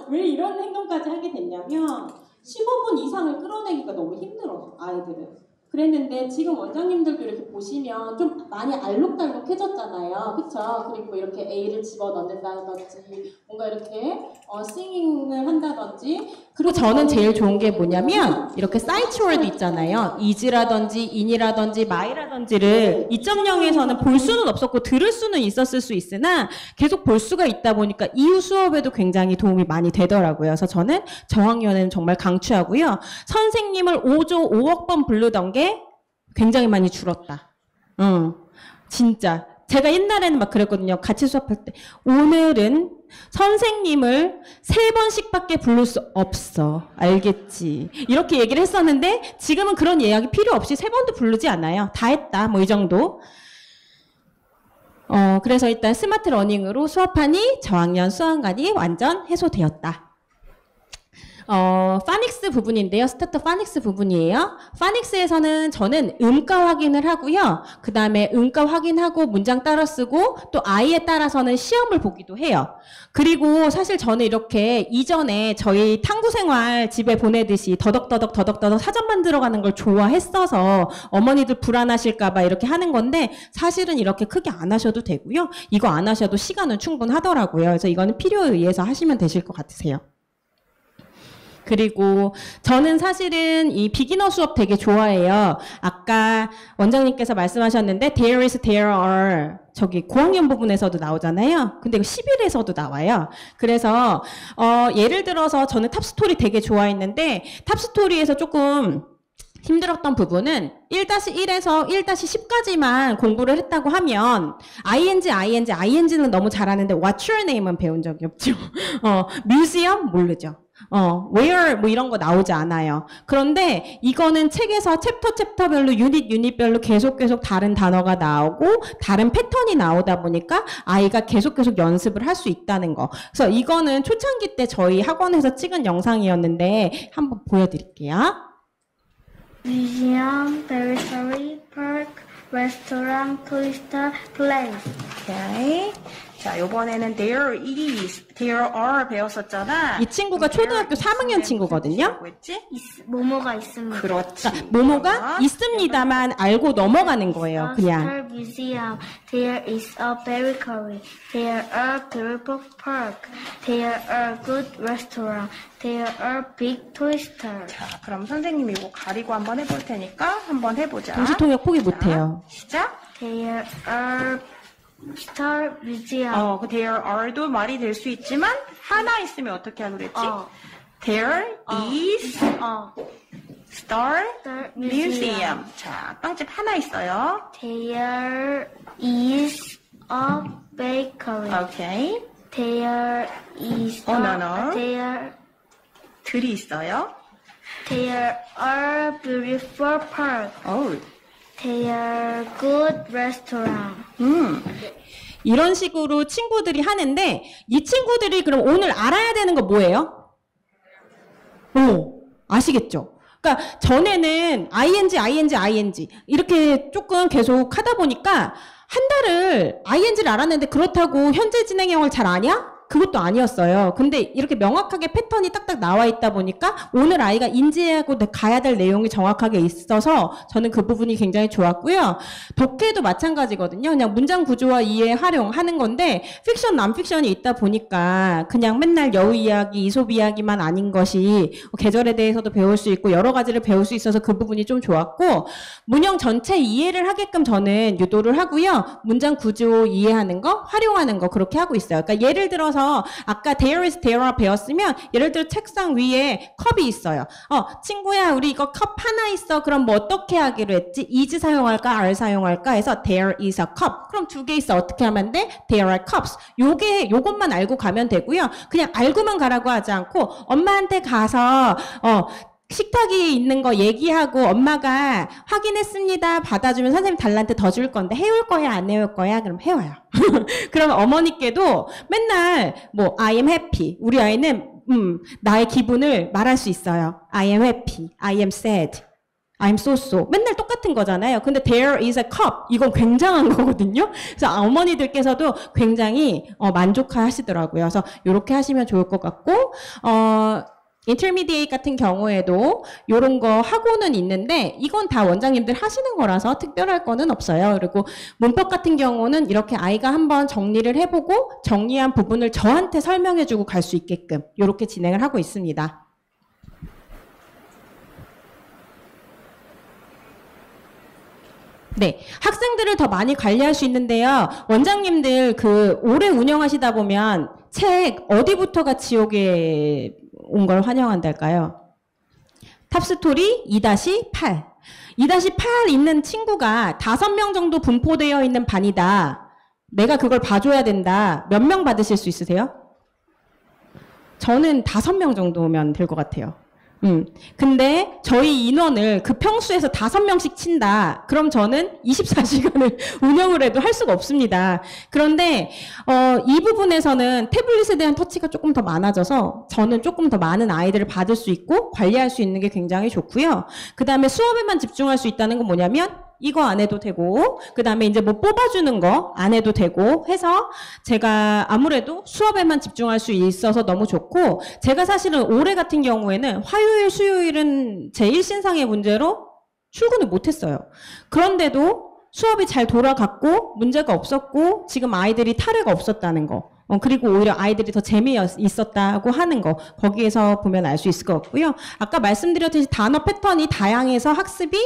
Speaker 1: 왜 이런 행동까지 하게 됐냐면 15분 이상을 끌어내기가 너무 힘들어서 아이들은. 그랬는데 지금 원장님들도 이렇게 보시면 좀 많이 알록달록해졌잖아요. 그쵸? 그리고 뭐 이렇게 A를 집어넣는다든지 뭔가 이렇게 싱잉을 한다든지. 그리고 저는 제일 좋은 게 뭐냐면 이렇게 사이트 월드 있잖아요. is라든지 in이라든지 my라든지를 2.0에서는 볼 수는 없었고 들을 수는 있었을 수 있으나 계속 볼 수가 있다 보니까 이후 수업에도 굉장히 도움이 많이 되더라고요. 그래서 저는 저학년에는 정말 강추하고요. 선생님을 5조 5억 번 부르던 게 굉장히 많이 줄었다. 진짜. 제가 옛날에는 막 그랬거든요. 같이 수업할 때. 오늘은 선생님을 3번씩밖에 부를 수 없어. 알겠지? 이렇게 얘기를 했었는데 지금은 그런 예약이 필요 없이 3번도 부르지 않아요. 다 했다. 뭐 이 정도. 그래서 일단 스마트 러닝으로 수업하니 저학년 수학관이 완전 해소되었다. 파닉스 부분인데요. 스타터 파닉스 부분이에요. 파닉스에서는 저는 음가 확인을 하고요. 그 다음에 음가 확인하고 문장 따라 쓰고 또 아이에 따라서는 시험을 보기도 해요. 그리고 사실 저는 이렇게 이전에 저희 탐구생활 집에 보내듯이 더덕더덕 사전 만들어가는 걸 좋아했어서 어머니들 불안하실까봐 이렇게 하는 건데 사실은 이렇게 크게 안 하셔도 되고요. 이거 안 하셔도 시간은 충분하더라고요. 그래서 이거는 필요에 의해서 하시면 되실 것 같으세요. 그리고 저는 사실은 이 비기너 수업 되게 좋아해요. 아까 원장님께서 말씀하셨는데 there is, there are 저기 고학년 부분에서도 나오잖아요. 근데 이거 11에서도 나와요. 그래서 예를 들어서 저는 탑스토리 되게 좋아했는데 탑스토리에서 조금 힘들었던 부분은 1-1에서 1-10까지만 공부를 했다고 하면 ing는 너무 잘하는데 what's your name은 배운 적이 없죠. museum 모르죠. where 뭐 이런 거 나오지 않아요. 그런데 이거는 책에서 챕터별로 유닛별로 계속 다른 단어가 나오고 다른 패턴이 나오다 보니까 아이가 계속 연습을 할 수 있다는 거. 그래서 이거는 초창기 때 저희 학원에서 찍은 영상이었는데 한번 보여드릴게요.
Speaker 2: Museum, Periphery, Park, Restaurant, Tourist Place.
Speaker 3: 오케이. 자, 요번에는 there is, there are 배웠었잖아.
Speaker 1: 이 친구가 초등학교 3학년 친구거든요.
Speaker 3: 뭐였지?
Speaker 2: 뭐뭐가 있습니다.
Speaker 3: 그렇지.
Speaker 1: 모모가 있습니다만 알고 넘어가는 거예요. 그냥.
Speaker 2: Star Museum. There is a bakery. There are beautiful park. There are good restaurant. There are big tourister.
Speaker 3: 자, 그럼 선생님이 이거 가리고 한번 해볼 테니까 한번 해보자.
Speaker 1: 동시통역 포기 못해요.
Speaker 3: 시작.
Speaker 2: There are Star Museum.
Speaker 3: 그 there are도 말이 될 수 있지만 하나 있으면 어떻게 하기로 했지? There is Star Museum. 자, 빵집 하나 있어요.
Speaker 2: There is a bakery.
Speaker 3: 오케이.
Speaker 2: There is
Speaker 3: no.
Speaker 2: there
Speaker 3: 들이 있어요.
Speaker 2: There are beautiful park.
Speaker 3: Oh.
Speaker 2: There are good restaurant.
Speaker 1: 이런 식으로 친구들이 하는데 이 친구들이 그럼 오늘 알아야 되는 거 뭐예요? 아시겠죠? 그러니까 전에는 ing 이렇게 조금 계속 하다 보니까 한 달을 ing를 알았는데 그렇다고 현재 진행형을 잘 아냐? 그것도 아니었어요. 근데 이렇게 명확하게 패턴이 딱딱 나와 있다 보니까 오늘 아이가 인지하고 가야 될 내용이 정확하게 있어서 저는 그 부분이 굉장히 좋았고요. 독해도 마찬가지거든요. 그냥 문장 구조와 이해 활용하는 건데 픽션, 난픽션이 있다 보니까 그냥 맨날 여우 이야기, 이솝 이야기만 아닌 것이 계절에 대해서도 배울 수 있고 여러 가지를 배울 수 있어서 그 부분이 좀 좋았고 문형 전체 이해를 하게끔 저는 유도를 하고요. 문장 구조 이해하는 거, 활용하는 거 그렇게 하고 있어요. 그러니까 예를 들어서 아까 there is, there are 배웠으면 예를 들어 책상 위에 컵이 있어요. 친구야 우리 이거 컵 하나 있어. 그럼 뭐 어떻게 하기로 했지? is 사용할까? are 사용할까? 해서 there is a cup. 그럼 2개 있어. 어떻게 하면 돼? There are cups. 요것만 알고 가면 되고요. 그냥 알고만 가라고 하지 않고 엄마한테 가서 식탁이 있는 거 얘기하고 엄마가 확인했습니다. 받아주면 선생님 달란트 더 줄 건데 해올 거야 안 해올 거야? 그럼 해와요. 그러면 어머니께도 맨날 뭐 I am happy. 우리 아이는 나의 기분을 말할 수 있어요. I am happy. I am sad. I'm so. 맨날 똑같은 거잖아요. 근데 there is a cup. 이건 굉장한 거거든요. 그래서 어머니들께서도 굉장히 만족하시더라고요. 그래서 이렇게 하시면 좋을 것 같고 인터미디에이트 같은 경우에도 이런 거 하고는 있는데 이건 다 원장님들 하시는 거라서 특별할 거는 없어요. 그리고 문법 같은 경우는 이렇게 아이가 한번 정리를 해보고 정리한 부분을 저한테 설명해주고 갈 수 있게끔 이렇게 진행을 하고 있습니다. 네, 학생들을 더 많이 관리할 수 있는데요. 원장님들 오래 운영하시다 보면 책 어디부터가 지옥에 온 걸 환영한달까요? 탑스토리 2-8. 2-8 있는 친구가 5명 정도 분포되어 있는 반이다. 내가 그걸 봐줘야 된다. 몇 명 받으실 수 있으세요? 저는 5명 정도면 될 것 같아요. 근데 저희 인원을 그 평수에서 5명씩 친다. 그럼 저는 24시간을 운영을 해도 할 수가 없습니다. 그런데 이 부분에서는 태블릿에 대한 터치가 조금 더 많아져서 저는 조금 더 많은 아이들을 받을 수 있고 관리할 수 있는 게 굉장히 좋고요. 그 다음에 수업에만 집중할 수 있다는 건 뭐냐면 이거 안 해도 되고 그 다음에 이제 뭐 뽑아주는 거 안 해도 되고 해서 제가 아무래도 수업에만 집중할 수 있어서 너무 좋고 제가 사실은 올해 같은 경우에는 화요일, 수요일은 제 일신상의 문제로 출근을 못했어요. 그런데도 수업이 잘 돌아갔고 문제가 없었고 지금 아이들이 탈해가 없었다는 거 그리고 오히려 아이들이 더 재미있었다고 하는 거 거기에서 보면 알 수 있을 것 같고요. 아까 말씀드렸듯이 단어 패턴이 다양해서 학습이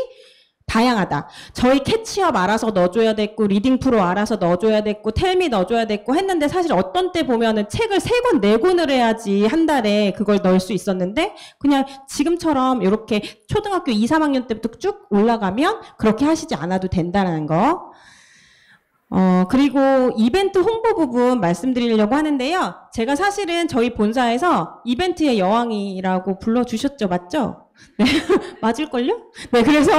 Speaker 1: 다양하다. 저희 캐치업 알아서 넣어줘야 됐고 리딩 프로 알아서 넣어줘야 됐고 텔미 넣어줘야 됐고 했는데 사실 어떤 때 보면은 책을 3권, 4권을 해야지 한 달에 그걸 넣을 수 있었는데 그냥 지금처럼 이렇게 초등학교 2, 3학년 때부터 쭉 올라가면 그렇게 하시지 않아도 된다는 거. 그리고 이벤트 홍보 부분 말씀드리려고 하는데요. 제가 사실은 저희 본사에서 이벤트의 여왕이라고 불러주셨죠. 맞죠? 네, 맞을걸요? 네, 그래서,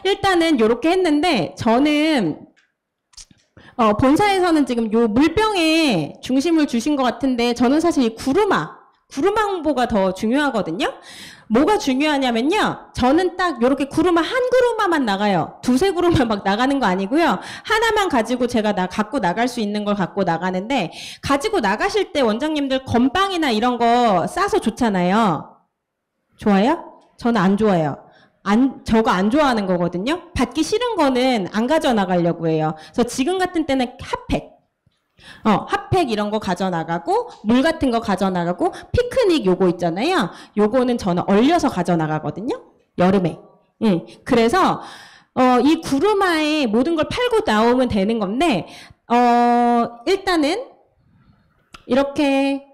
Speaker 1: 일단은 요렇게 했는데, 저는, 본사에서는 지금 요 물병에 중심을 주신 것 같은데, 저는 사실 이 구루마 홍보가 더 중요하거든요? 뭐가 중요하냐면요, 저는 딱 요렇게 구루마 한 그루마만 나가요. 2-3그루마 막 나가는 거 아니고요. 하나만 가지고 제가 갖고 나갈 수 있는 걸 갖고 나가는데, 가지고 나가실 때 원장님들 건빵이나 이런 거 싸서 좋잖아요. 좋아요? 저는 안 좋아해요. 저거 안 좋아하는 거거든요. 받기 싫은 거는 안 가져나가려고 해요. 그래서 지금 같은 때는 핫팩 이런 거 가져나가고 물 같은 거 가져나가고 피크닉 요거 있잖아요. 요거는 저는 얼려서 가져나가거든요. 여름에. 예. 그래서 이 구루마에 모든 걸 팔고 나오면 되는 건데 일단은 이렇게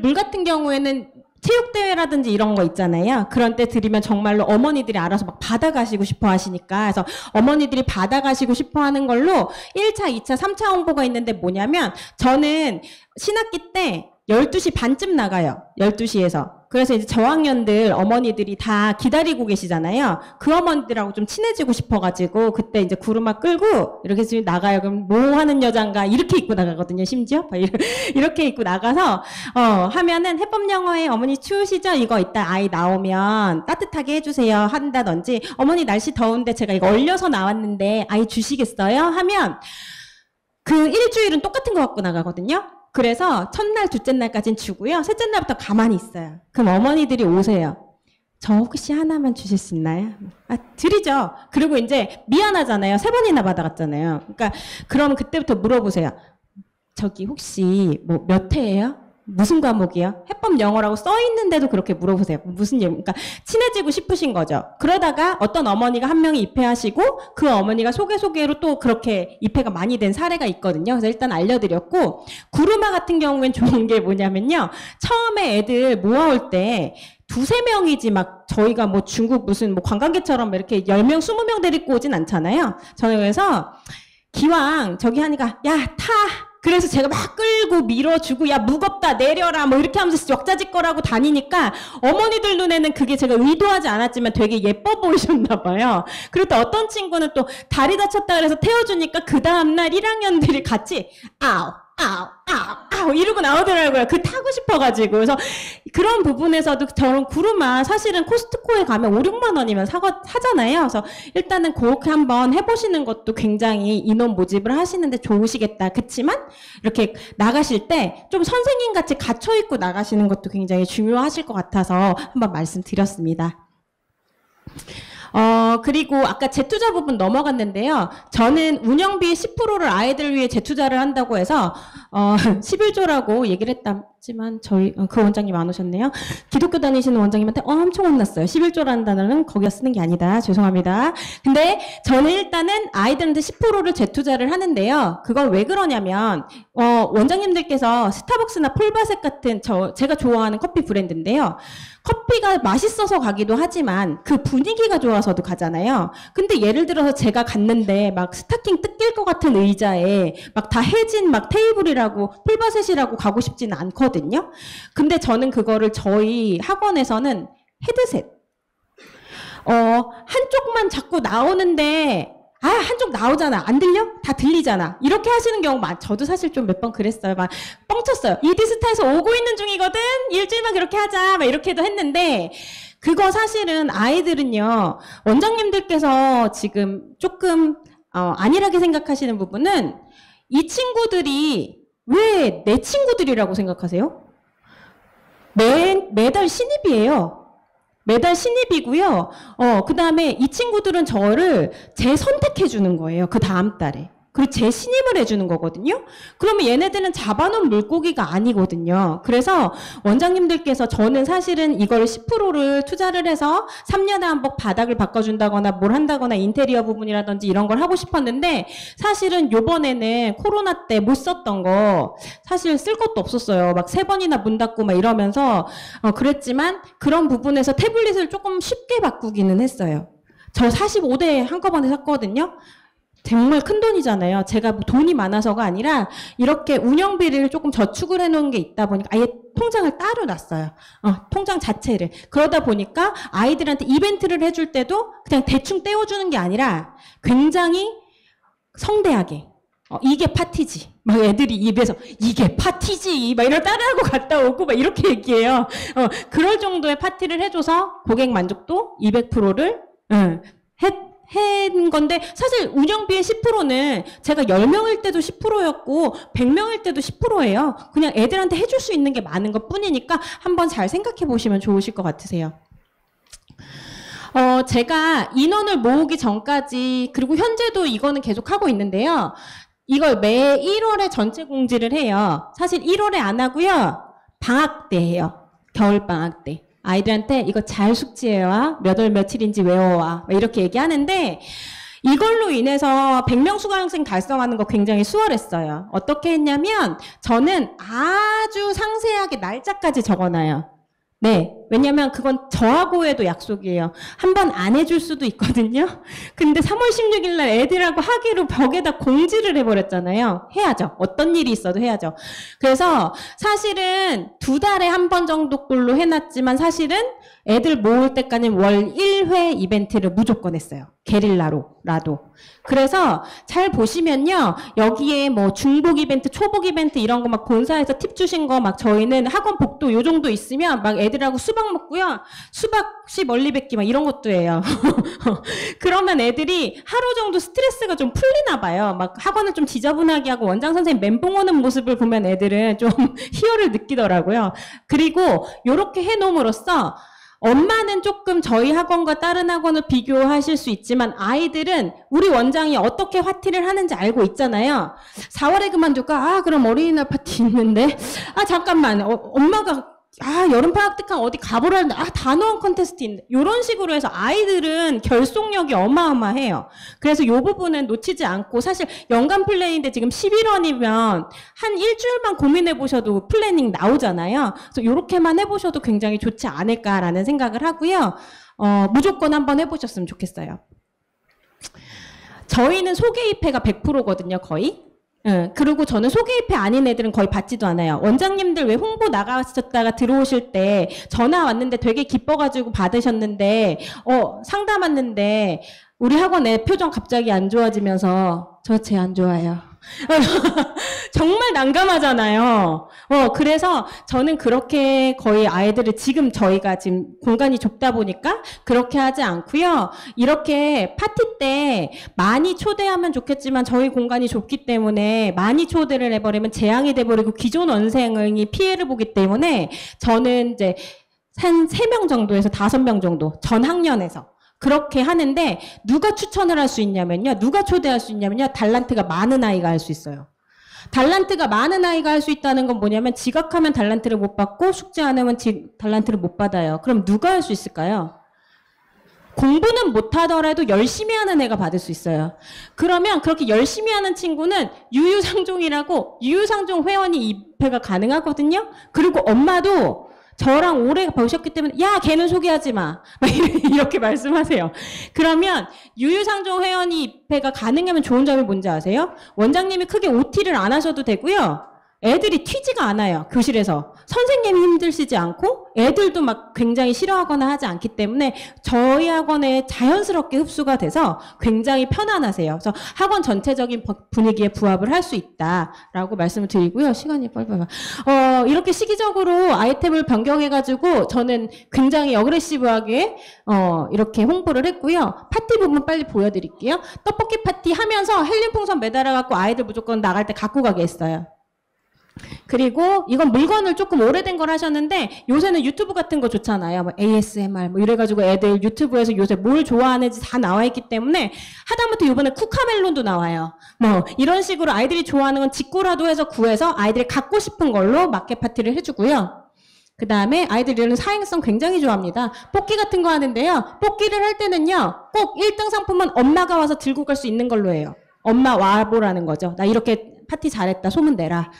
Speaker 1: 물 같은 경우에는 체육대회라든지 이런 거 있잖아요. 그런 때 드리면 정말로 어머니들이 알아서 막 받아가시고 싶어 하시니까. 그래서 어머니들이 받아가시고 싶어 하는 걸로 1차, 2차, 3차 홍보가 있는데 뭐냐면 저는 신학기 때 12시 반쯤 나가요. 12시에서. 그래서 이제 저학년들 어머니들이 다 기다리고 계시잖아요. 그 어머니들하고 좀 친해지고 싶어가지고 그때 이제 구루마 끌고 이렇게 지금 나가요. 그럼 뭐 하는 여잔가 이렇게 입고 나가거든요. 심지어 이렇게 입고 나가서 하면은 해법 영어에 어머니 추우시죠? 이거 이따 아이 나오면 따뜻하게 해주세요 한다든지 어머니 날씨 더운데 제가 이거 얼려서 나왔는데 아이 주시겠어요? 하면 그 일주일은 똑같은 거 갖고 나가거든요. 그래서 첫날, 둘째 날까지는 주고요. 셋째 날부터 가만히 있어요. 그럼 어머니들이 오세요. 저 혹시 하나만 주실 수 있나요? 아, 드리죠. 그리고 이제 미안하잖아요. 3번이나 받아갔잖아요. 그러니까 그럼 그때부터 물어보세요. 저기 혹시 뭐 몇 회예요? 무슨 과목이요? 해법 영어라고 써 있는데도 그렇게 물어보세요. 무슨 일? 그러니까 친해지고 싶으신 거죠. 그러다가 어떤 어머니가 한 명이 입회하시고 그 어머니가 소개로 또 그렇게 입회가 많이 된 사례가 있거든요. 그래서 일단 알려드렸고 구루마 같은 경우엔 좋은 게 뭐냐면요. 처음에 애들 모아올 때 2-3명이지 막 저희가 뭐 중국 무슨 뭐 관광객처럼 이렇게 10명, 20명 데리고 오진 않잖아요. 저는 그래서 기왕 저기 하니까 야, 타! 그래서 제가 막 끌고 밀어주고 야 무겁다 내려라 뭐 이렇게 하면서 왁자지껄하고 다니니까 어머니들 눈에는 그게 제가 의도하지 않았지만 되게 예뻐 보이셨나 봐요. 그리고 또 어떤 친구는 또 다리 다쳤다 그래서 태워주니까 그 다음날 1학년들이 같이 아우 이러고 나오더라고요. 그 타고 싶어가지고. 그래서 그런 부분에서도 저런 구루마 사실은 코스트코에 가면 5-6만 원이면 사잖아요. 그래서 일단은 그렇게 한번 해보시는 것도 굉장히 인원 모집을 하시는데 좋으시겠다. 그치만 이렇게 나가실 때 좀 선생님 같이 갇혀있고 나가시는 것도 굉장히 중요하실 것 같아서 한번 말씀드렸습니다. 그리고 아까 재투자 부분 넘어갔는데요. 저는 운영비 10%를 아이들 위해 재투자를 한다고 해서 11조라고 얘기를 했지만 저희 그 원장님 안 오셨네요. 기독교 다니시는 원장님한테 엄청 혼났어요. 11조라는 단어는 거기다 쓰는 게 아니다. 죄송합니다. 근데 저는 일단은 아이들한테 10%를 재투자를 하는데요. 그건 왜 그러냐면 원장님들께서 스타벅스나 폴바셋 같은 제가 좋아하는 커피 브랜드인데요. 커피가 맛있어서 가기도 하지만 그 분위기가 좋아서도 가잖아요. 근데 예를 들어서 제가 갔는데 막 스타킹 뜯길 것 같은 의자에 막 다 해진 막 테이블이라고 폴바셋이라고 가고 싶지는 않거든요. 근데 저는 그거를 저희 학원에서는 헤드셋 한쪽만 자꾸 나오는데 한쪽 나오잖아. 안 들려? 다 들리잖아. 이렇게 하시는 경우 저도 사실 좀 몇 번 그랬어요. 막 뻥쳤어요. 이디스타에서 오고 있는 중이거든? 일주일만 그렇게 하자. 막 이렇게도 했는데 그거 사실은 아이들은요. 원장님들께서 지금 조금 안일하게 생각하시는 부분은 이 친구들이 왜 내 친구들이라고 생각하세요? 매달 신입이에요. 매달 신입이고요. 그 다음에 이 친구들은 저를 재선택해주는 거예요. 그 다음 달에. 그리고 재신임을 해주는 거거든요. 그러면 얘네들은 잡아놓은 물고기가 아니거든요. 그래서 원장님들께서 저는 사실은 이걸 10%를 투자를 해서 3년에 한 번 바닥을 바꿔준다거나 뭘 한다거나 인테리어 부분이라든지 이런 걸 하고 싶었는데 사실은 요번에는 코로나 때 못 썼던 거 사실 쓸 것도 없었어요. 막 3번이나 문 닫고 막 이러면서 그랬지만 그런 부분에서 태블릿을 조금 쉽게 바꾸기는 했어요. 저 45대 한꺼번에 샀거든요. 정말 큰 돈이잖아요. 제가 뭐 돈이 많아서가 아니라 이렇게 운영비를 조금 저축을 해놓은 게 있다 보니까 아예 통장을 따로 놨어요. 통장 자체를. 그러다 보니까 아이들한테 이벤트를 해줄 때도 그냥 대충 떼어주는 게 아니라 굉장히 성대하게 이게 파티지. 막 애들이 입에서 이게 파티지. 막 이런 따라하고 갔다 오고 막 이렇게 얘기해요. 그럴 정도의 파티를 해줘서 고객 만족도 200%를 한 건데 사실 운영비의 10%는 제가 10명일 때도 10%였고 100명일 때도 10%예요. 그냥 애들한테 해줄 수 있는 게 많은 것 뿐이니까 한번 잘 생각해 보시면 좋으실 것 같으세요. 제가 인원을 모으기 전까지 그리고 현재도 이거는 계속 하고 있는데요. 이걸 매 1월에 전체 공지를 해요. 사실 1월에 안 하고요. 방학 때 해요. 겨울방학 때. 아이들한테 이거 잘 숙지해와 몇 월 며칠인지 외워와 이렇게 얘기하는데 이걸로 인해서 100명 수강생 달성하는 거 굉장히 수월했어요. 어떻게 했냐면 저는 아주 상세하게 날짜까지 적어놔요. 네. 왜냐면 그건 저하고에도 약속이에요. 한 번 안 해줄 수도 있거든요. 근데 3월 16일 날 애들하고 하기로 벽에다 공지를 해버렸잖아요. 해야죠. 어떤 일이 있어도 해야죠. 그래서 사실은 2달에 한 번 정도 꼴로 해놨지만 사실은 애들 모을 때까지는 월 1회 이벤트를 무조건 했어요. 게릴라로라도. 그래서 잘 보시면요. 여기에 뭐 중복 이벤트, 초복 이벤트 이런 거 막 본사에서 팁 주신 거 막 저희는 학원 복도 요 정도 있으면 막 애들하고 수박 먹고요. 수박씨 멀리 뱉기 막 이런 것도 해요. 그러면 애들이 하루 정도 스트레스가 좀 풀리나 봐요. 막 학원을 좀 지저분하게 하고 원장 선생님 멘붕 오는 모습을 보면 애들은 좀 희열을 느끼더라고요. 그리고 요렇게 해놓음으로써 엄마는 조금 저희 학원과 다른 학원을 비교하실 수 있지만 아이들은 우리 원장이 어떻게 화티를 하는지 알고 있잖아요. 4월에 그만둘까? 아, 그럼 어린이날 파티 있는데. 아, 잠깐만. 엄마가 여름방학 특강 어디 가보라는데, 단어원 컨테스트 있는데. 이런 식으로 해서 아이들은 결속력이 어마어마해요. 그래서 이 부분은 놓치지 않고, 사실 연간 플래닝인데 지금 11월이면 한 일주일만 고민해 보셔도 플래닝 나오잖아요. 그래서 이렇게만 해보셔도 굉장히 좋지 않을까라는 생각을 하고요. 무조건 한번 해보셨으면 좋겠어요. 저희는 소개입회가 100%거든요, 거의. 그리고 저는 소개입회 아닌 애들은 거의 받지도 않아요. 원장님들 왜 홍보 나가셨다가 들어오실 때 전화 왔는데 되게 기뻐가지고 받으셨는데, 상담 왔는데, 우리 학원 애 표정 갑자기 안 좋아지면서, 저 쟤 안 좋아요. 정말 난감하잖아요. 그래서 저는 그렇게 거의 아이들을 저희가 지금 공간이 좁다 보니까 그렇게 하지 않고요. 이렇게 파티 때 많이 초대하면 좋겠지만 저희 공간이 좁기 때문에 많이 초대를 해버리면 재앙이 돼버리고 기존 원생이 피해를 보기 때문에 저는 이제 한 3명 정도에서 5명 정도 전 학년에서 그렇게 하는데 누가 추천을 할 수 있냐면요. 누가 초대할 수 있냐면요. 달란트가 많은 아이가 할 수 있어요. 달란트가 많은 아이가 할 수 있다는 건 뭐냐면 지각하면 달란트를 못 받고 숙제 안 하면 달란트를 못 받아요. 그럼 누가 할 수 있을까요? 공부는 못하더라도 열심히 하는 애가 받을 수 있어요. 그러면 그렇게 열심히 하는 친구는 유유상종이라고 유유상종 회원이 입회가 가능하거든요. 그리고 엄마도 저랑 오래 보셨기 때문에 야 걔는 소개하지 마 막 이렇게 말씀하세요. 그러면 유유상종 회원이 입회가 가능하면 좋은 점이 뭔지 아세요? 원장님이 크게 OT를 안 하셔도 되고요. 애들이 튀지가 않아요. 교실에서. 선생님이 힘드시지 않고 애들도 막 굉장히 싫어하거나 하지 않기 때문에 저희 학원에 자연스럽게 흡수가 돼서 굉장히 편안하세요. 그래서 학원 전체적인 분위기에 부합을 할 수 있다라고 말씀을 드리고요. 시간이 빨리빨리. 이렇게 시기적으로 아이템을 변경해가지고 저는 굉장히 어그레시브하게 이렇게 홍보를 했고요. 파티 부분 빨리 보여드릴게요. 떡볶이 파티 하면서 헬륨 풍선 매달아갖고 아이들 무조건 나갈 때 갖고 가게 했어요. 그리고 이건 물건을 조금 오래된 걸 하셨는데 요새는 유튜브 같은 거 좋잖아요. 뭐 ASMR 뭐 이래가지고 애들 유튜브에서 요새 뭘 좋아하는지 다 나와 있기 때문에 하다못해 이번에 쿠카멜론도 나와요. 뭐 이런 식으로 아이들이 좋아하는 건 직구라도 해서 구해서 아이들이 갖고 싶은 걸로 마켓 파티를 해주고요. 그 다음에 아이들은 사행성 굉장히 좋아합니다. 뽑기 같은 거 하는데요. 뽑기를 할 때는요. 꼭 1등 상품은 엄마가 와서 들고 갈 수 있는 걸로 해요. 엄마 와보라는 거죠. 나 이렇게 파티 잘했다. 소문 내라.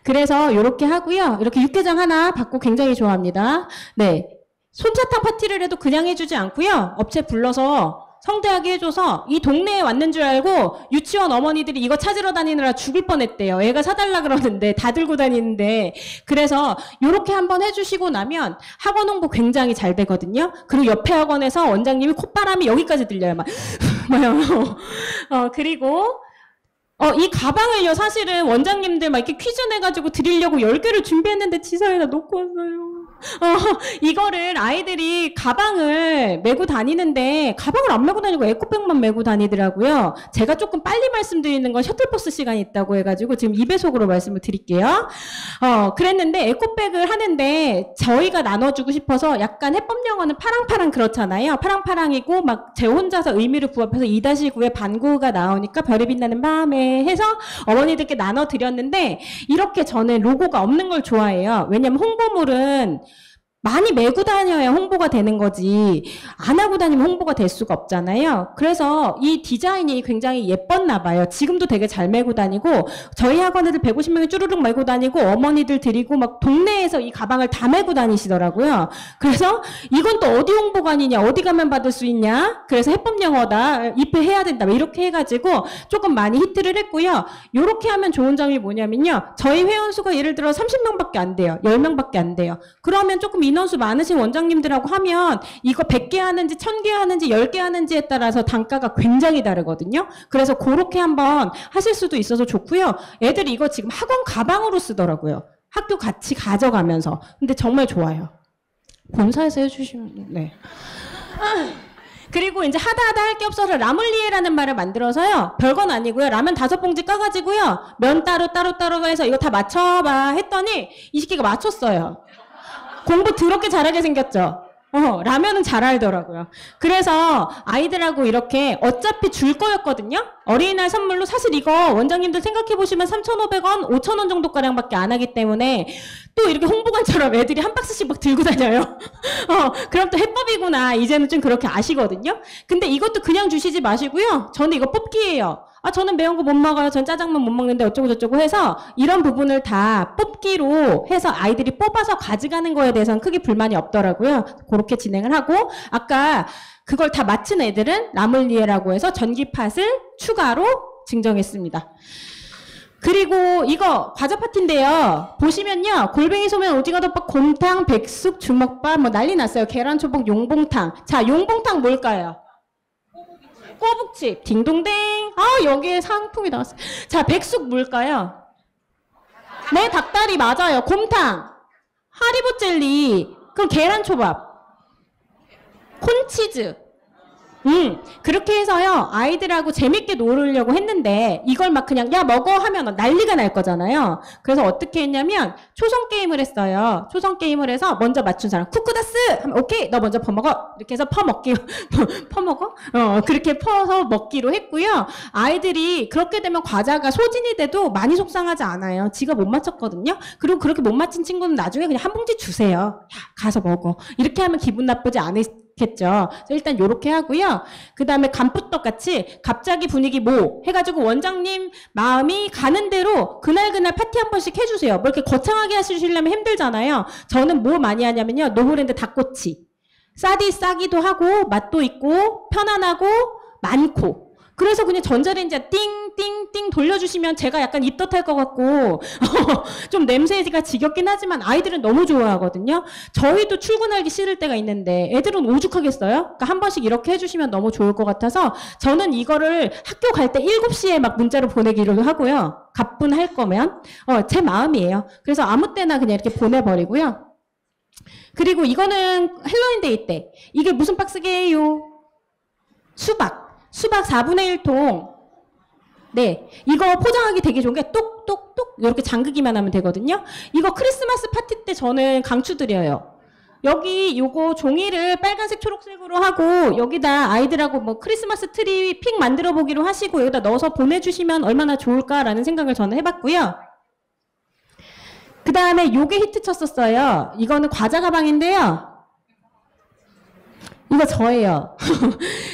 Speaker 1: 그래서 이렇게 하고요. 이렇게 육개장 하나 받고 굉장히 좋아합니다. 네, 손차탕 파티를 해도 그냥 해주지 않고요. 업체 불러서 성대하게 해줘서 이 동네에 왔는 줄 알고 유치원 어머니들이 이거 찾으러 다니느라 죽을 뻔했대요. 애가 사달라 그러는데 다 들고 다니는데. 그래서 이렇게 한번 해주시고 나면 학원 홍보 굉장히 잘 되거든요. 그리고 옆에 학원에서 원장님이 콧바람이 여기까지 들려요. 막 그리고 이 가방을요, 사실은 원장님들 막 이렇게 퀴즈 내가지고 드리려고 10개를 준비했는데 지사에다 놓고 왔어요. 이거를 아이들이 가방을 메고 다니는데 가방을 안 메고 다니고 에코백만 메고 다니더라고요. 제가 조금 빨리 말씀드리는 건 셔틀버스 시간이 있다고 해가지고 지금 2배속으로 말씀을 드릴게요. 그랬는데 에코백을 하는데 저희가 나눠주고 싶어서 약간 해법 영어는 파랑파랑 그렇잖아요. 파랑파랑이고 막 제 혼자서 의미를 부합해서 2-9에 반구가 나오니까 별이 빛나는 밤에 해서 어머니들께 나눠드렸는데 이렇게 저는 로고가 없는 걸 좋아해요. 왜냐면 홍보물은 많이 메고 다녀야 홍보가 되는 거지 안 하고 다니면 홍보가 될 수가 없잖아요. 그래서 이 디자인이 굉장히 예뻤나 봐요. 지금도 되게 잘 메고 다니고 저희 학원 애들 150명이 쭈루룩 메고 다니고 어머니들 데리고 막 동네에서 이 가방을 다 메고 다니시더라고요. 그래서 이건 또 어디 홍보관이냐 어디 가면 받을 수 있냐 그래서 해법 영어다 입회해야 된다 이렇게 해가지고 조금 많이 히트를 했고요. 이렇게 하면 좋은 점이 뭐냐면요. 저희 회원수가 예를 들어 30명밖에 안 돼요. 10명밖에 안 돼요. 그러면 조금 인원수 많으신 원장님들하고 하면 이거 100개 하는지 1000개 하는지 10개 하는지에 따라서 단가가 굉장히 다르거든요. 그래서 그렇게 한번 하실 수도 있어서 좋고요. 애들이 이거 지금 학원 가방으로 쓰더라고요. 학교 같이 가져가면서. 근데 정말 좋아요. 본사에서 해주시면 네. 그리고 이제 하다 할 게 없어서 라물리에라는 말을 만들어서요. 별건 아니고요. 라면 5봉지 까가지고요. 면 따로 해서 이거 다 맞춰봐 했더니 이 새끼가 맞췄어요. 공부 더럽게 잘하게 생겼죠. 라면은 잘 알더라고요. 그래서 아이들하고 이렇게 어차피 줄 거였거든요. 어린이날 선물로 사실 이거 원장님들 생각해보시면 3,500원, 5,000원 정도가량밖에 안 하기 때문에 또 이렇게 홍보관처럼 애들이 한 박스씩 막 들고 다녀요. 그럼 또 해법이구나. 이제는 좀 그렇게 아시거든요. 근데 이것도 그냥 주시지 마시고요. 저는 이거 뽑기예요. 저는 매운 거 못 먹어요. 전 짜장면 못 먹는데 어쩌고 저쩌고 해서 이런 부분을 다 뽑기로 해서 아이들이 뽑아서 가져가는 거에 대해서는 크게 불만이 없더라고요. 그렇게 진행을 하고 아까 그걸 다 맞춘 애들은 라물리에라고 해서 전기팥을 추가로 증정했습니다. 그리고 이거 과자 파티인데요. 보시면요. 골뱅이 소면 오징어 덮밥 곰탕 백숙 주먹밥 뭐 난리 났어요. 계란 초복 용봉탕. 자, 용봉탕 뭘까요? 꼬북칩 딩동댕. 여기에 상품이 나왔어요. 자, 백숙 뭘까요? 네, 닭다리 맞아요. 곰탕 하리보 젤리. 그럼 계란초밥 콘치즈. 그렇게 해서요, 아이들하고 재밌게 놀으려고 했는데, 이걸 막 그냥, 야, 먹어! 하면 난리가 날 거잖아요. 그래서 어떻게 했냐면, 초성 게임을 했어요. 초성 게임을 해서, 먼저 맞춘 사람, 쿠쿠다스! 하면, 오케이! 너 먼저 퍼먹어! 이렇게 해서 퍼먹기, 퍼먹어? 그렇게 퍼서 먹기로 했고요. 아이들이 그렇게 되면 과자가 소진이 돼도 많이 속상하지 않아요. 지가 못 맞췄거든요. 그리고 그렇게 못 맞힌 친구는 나중에 그냥 한 봉지 주세요. 야, 가서 먹어. 이렇게 하면 기분 나쁘지 않겠죠. 일단 요렇게 하고요. 그 다음에 간푸떡 같이 갑자기 분위기 뭐 해가지고 원장님 마음이 가는 대로 그날 파티 한 번씩 해주세요. 뭐 이렇게 거창하게 하시려면 힘들잖아요. 저는 뭐 많이 하냐면요. 노브랜드 닭꼬치. 싸기도 하고 맛도 있고 편안하고 많고. 그래서 그냥 전자레인지에 띵띵띵 돌려주시면 제가 약간 입덧할 것 같고 좀 냄새가 지겹긴 하지만 아이들은 너무 좋아하거든요. 저희도 출근하기 싫을 때가 있는데 애들은 오죽하겠어요? 그러니까 한 번씩 이렇게 해주시면 너무 좋을 것 같아서 저는 이거를 학교 갈 때 7시에 막 문자로 보내기로 하고요. 가뿐할 거면 제 마음이에요. 그래서 아무 때나 그냥 이렇게 보내버리고요. 그리고 이거는 헬로윈데이 때 이게 무슨 박스게요? 수박 4분의 1통. 네. 이거 포장하기 되게 좋은 게 똑똑똑 이렇게 잠그기만 하면 되거든요. 이거 크리스마스 파티 때 저는 강추드려요. 여기 요거 종이를 빨간색 초록색으로 하고 여기다 아이들하고 뭐 크리스마스 트리 픽 만들어 보기로 하시고 여기다 넣어서 보내주시면 얼마나 좋을까라는 생각을 저는 해봤고요. 그 다음에 요게 히트 쳤었어요. 이거는 과자 가방인데요. 이거 저예요.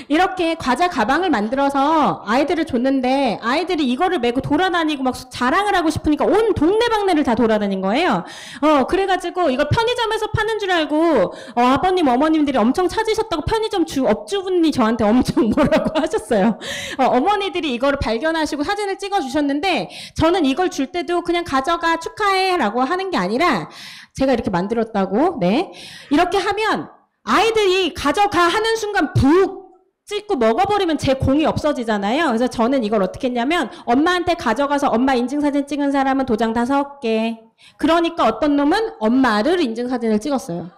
Speaker 1: 이렇게 과자 가방을 만들어서 아이들을 줬는데 아이들이 이거를 메고 돌아다니고 막 자랑을 하고 싶으니까 온 동네방네를 다 돌아다닌 거예요. 그래가지고 이걸 편의점에서 파는 줄 알고 아버님 어머님들이 엄청 찾으셨다고 편의점 업주분이 저한테 엄청 뭐라고 하셨어요. 어머니들이 이거를 발견하시고 사진을 찍어주셨는데 저는 이걸 줄 때도 그냥 가져가 축하해 라고 하는 게 아니라 제가 이렇게 만들었다고 네 이렇게 하면 아이들이 가져가 하는 순간 푹 찍고 먹어버리면 제 공이 없어지잖아요. 그래서 저는 이걸 어떻게 했냐면 엄마한테 가져가서 엄마 인증사진 찍은 사람은 도장 5개. 그러니까 어떤 놈은 엄마를 인증사진을 찍었어요.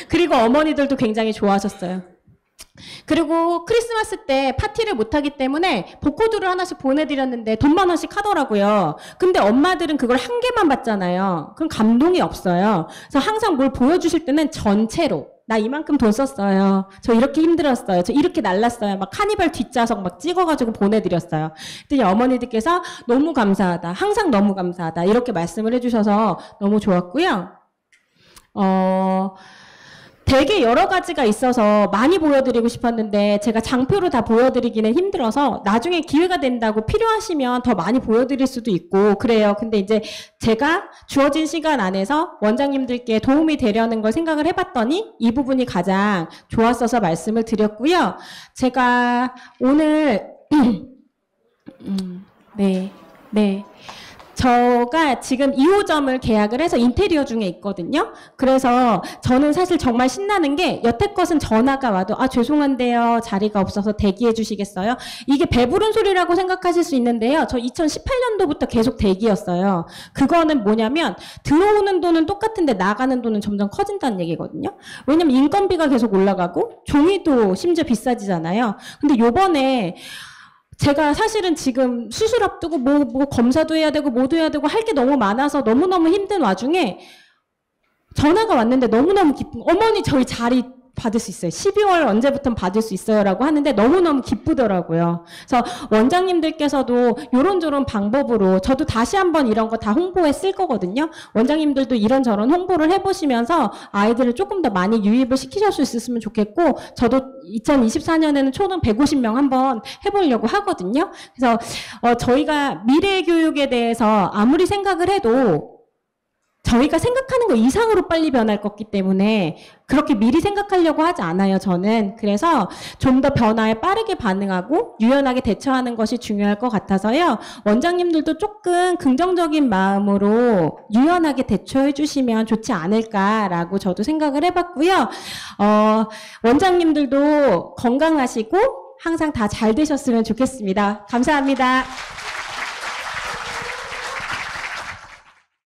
Speaker 1: 그리고 어머니들도 굉장히 좋아하셨어요. 그리고 크리스마스 때 파티를 못하기 때문에 복코드를 하나씩 보내드렸는데 돈 10,000원씩 하더라고요. 근데 엄마들은 그걸 한 개만 받잖아요. 그럼 감동이 없어요. 그래서 항상 뭘 보여주실 때는 전체로 나 이만큼 돈 썼어요. 저 이렇게 힘들었어요. 저 이렇게 날랐어요. 막 카니발 뒷좌석 막 찍어가지고 보내드렸어요. 그랬더니 어머니들께서 너무 감사하다. 항상 너무 감사하다. 이렇게 말씀을 해주셔서 너무 좋았고요. 되게 여러 가지가 있어서 많이 보여드리고 싶었는데 제가 장표로 다 보여드리기는 힘들어서 나중에 기회가 된다고 필요하시면 더 많이 보여드릴 수도 있고 그래요. 근데 이제 제가 주어진 시간 안에서 원장님들께 도움이 되려는 걸 생각을 해봤더니 이 부분이 가장 좋았어서 말씀을 드렸고요. 제가 오늘 네. 저가 지금 2호점을 계약을 해서 인테리어 중에 있거든요. 그래서 저는 사실 정말 신나는 게 여태껏은 전화가 와도 죄송한데요. 자리가 없어서 대기해 주시겠어요? 이게 배부른 소리라고 생각하실 수 있는데요. 저 2018년도부터 계속 대기였어요. 그거는 뭐냐면 들어오는 돈은 똑같은데 나가는 돈은 점점 커진다는 얘기거든요. 왜냐면 인건비가 계속 올라가고 종이도 심지어 비싸지잖아요. 근데 요번에 제가 사실은 지금 수술 앞두고 뭐 검사도 해야 되고 뭐도 해야 되고 할 게 너무 많아서 너무너무 힘든 와중에 전화가 왔는데 너무너무 기쁜 어머니 저희 자리 받을 수 있어요. 12월 언제부터 받을 수 있어요 라고 하는데 너무너무 기쁘더라고요. 그래서 원장님들께서도 요런저런 방법으로 저도 다시 한번 이런 거 다 홍보에 쓸 거거든요. 원장님들도 이런저런 홍보를 해보시면서 아이들을 조금 더 많이 유입을 시키실 수 있었으면 좋겠고 저도 2024년에는 초등 150명 한번 해보려고 하거든요. 그래서 저희가 미래 교육에 대해서 아무리 생각을 해도 저희가 생각하는 거 이상으로 빨리 변할 거기 때문에 그렇게 미리 생각하려고 하지 않아요, 저는. 그래서 좀 더 변화에 빠르게 반응하고 유연하게 대처하는 것이 중요할 것 같아서요. 원장님들도 조금 긍정적인 마음으로 유연하게 대처해 주시면 좋지 않을까라고 저도 생각을 해봤고요. 원장님들도 건강하시고 항상 다 잘 되셨으면 좋겠습니다. 감사합니다.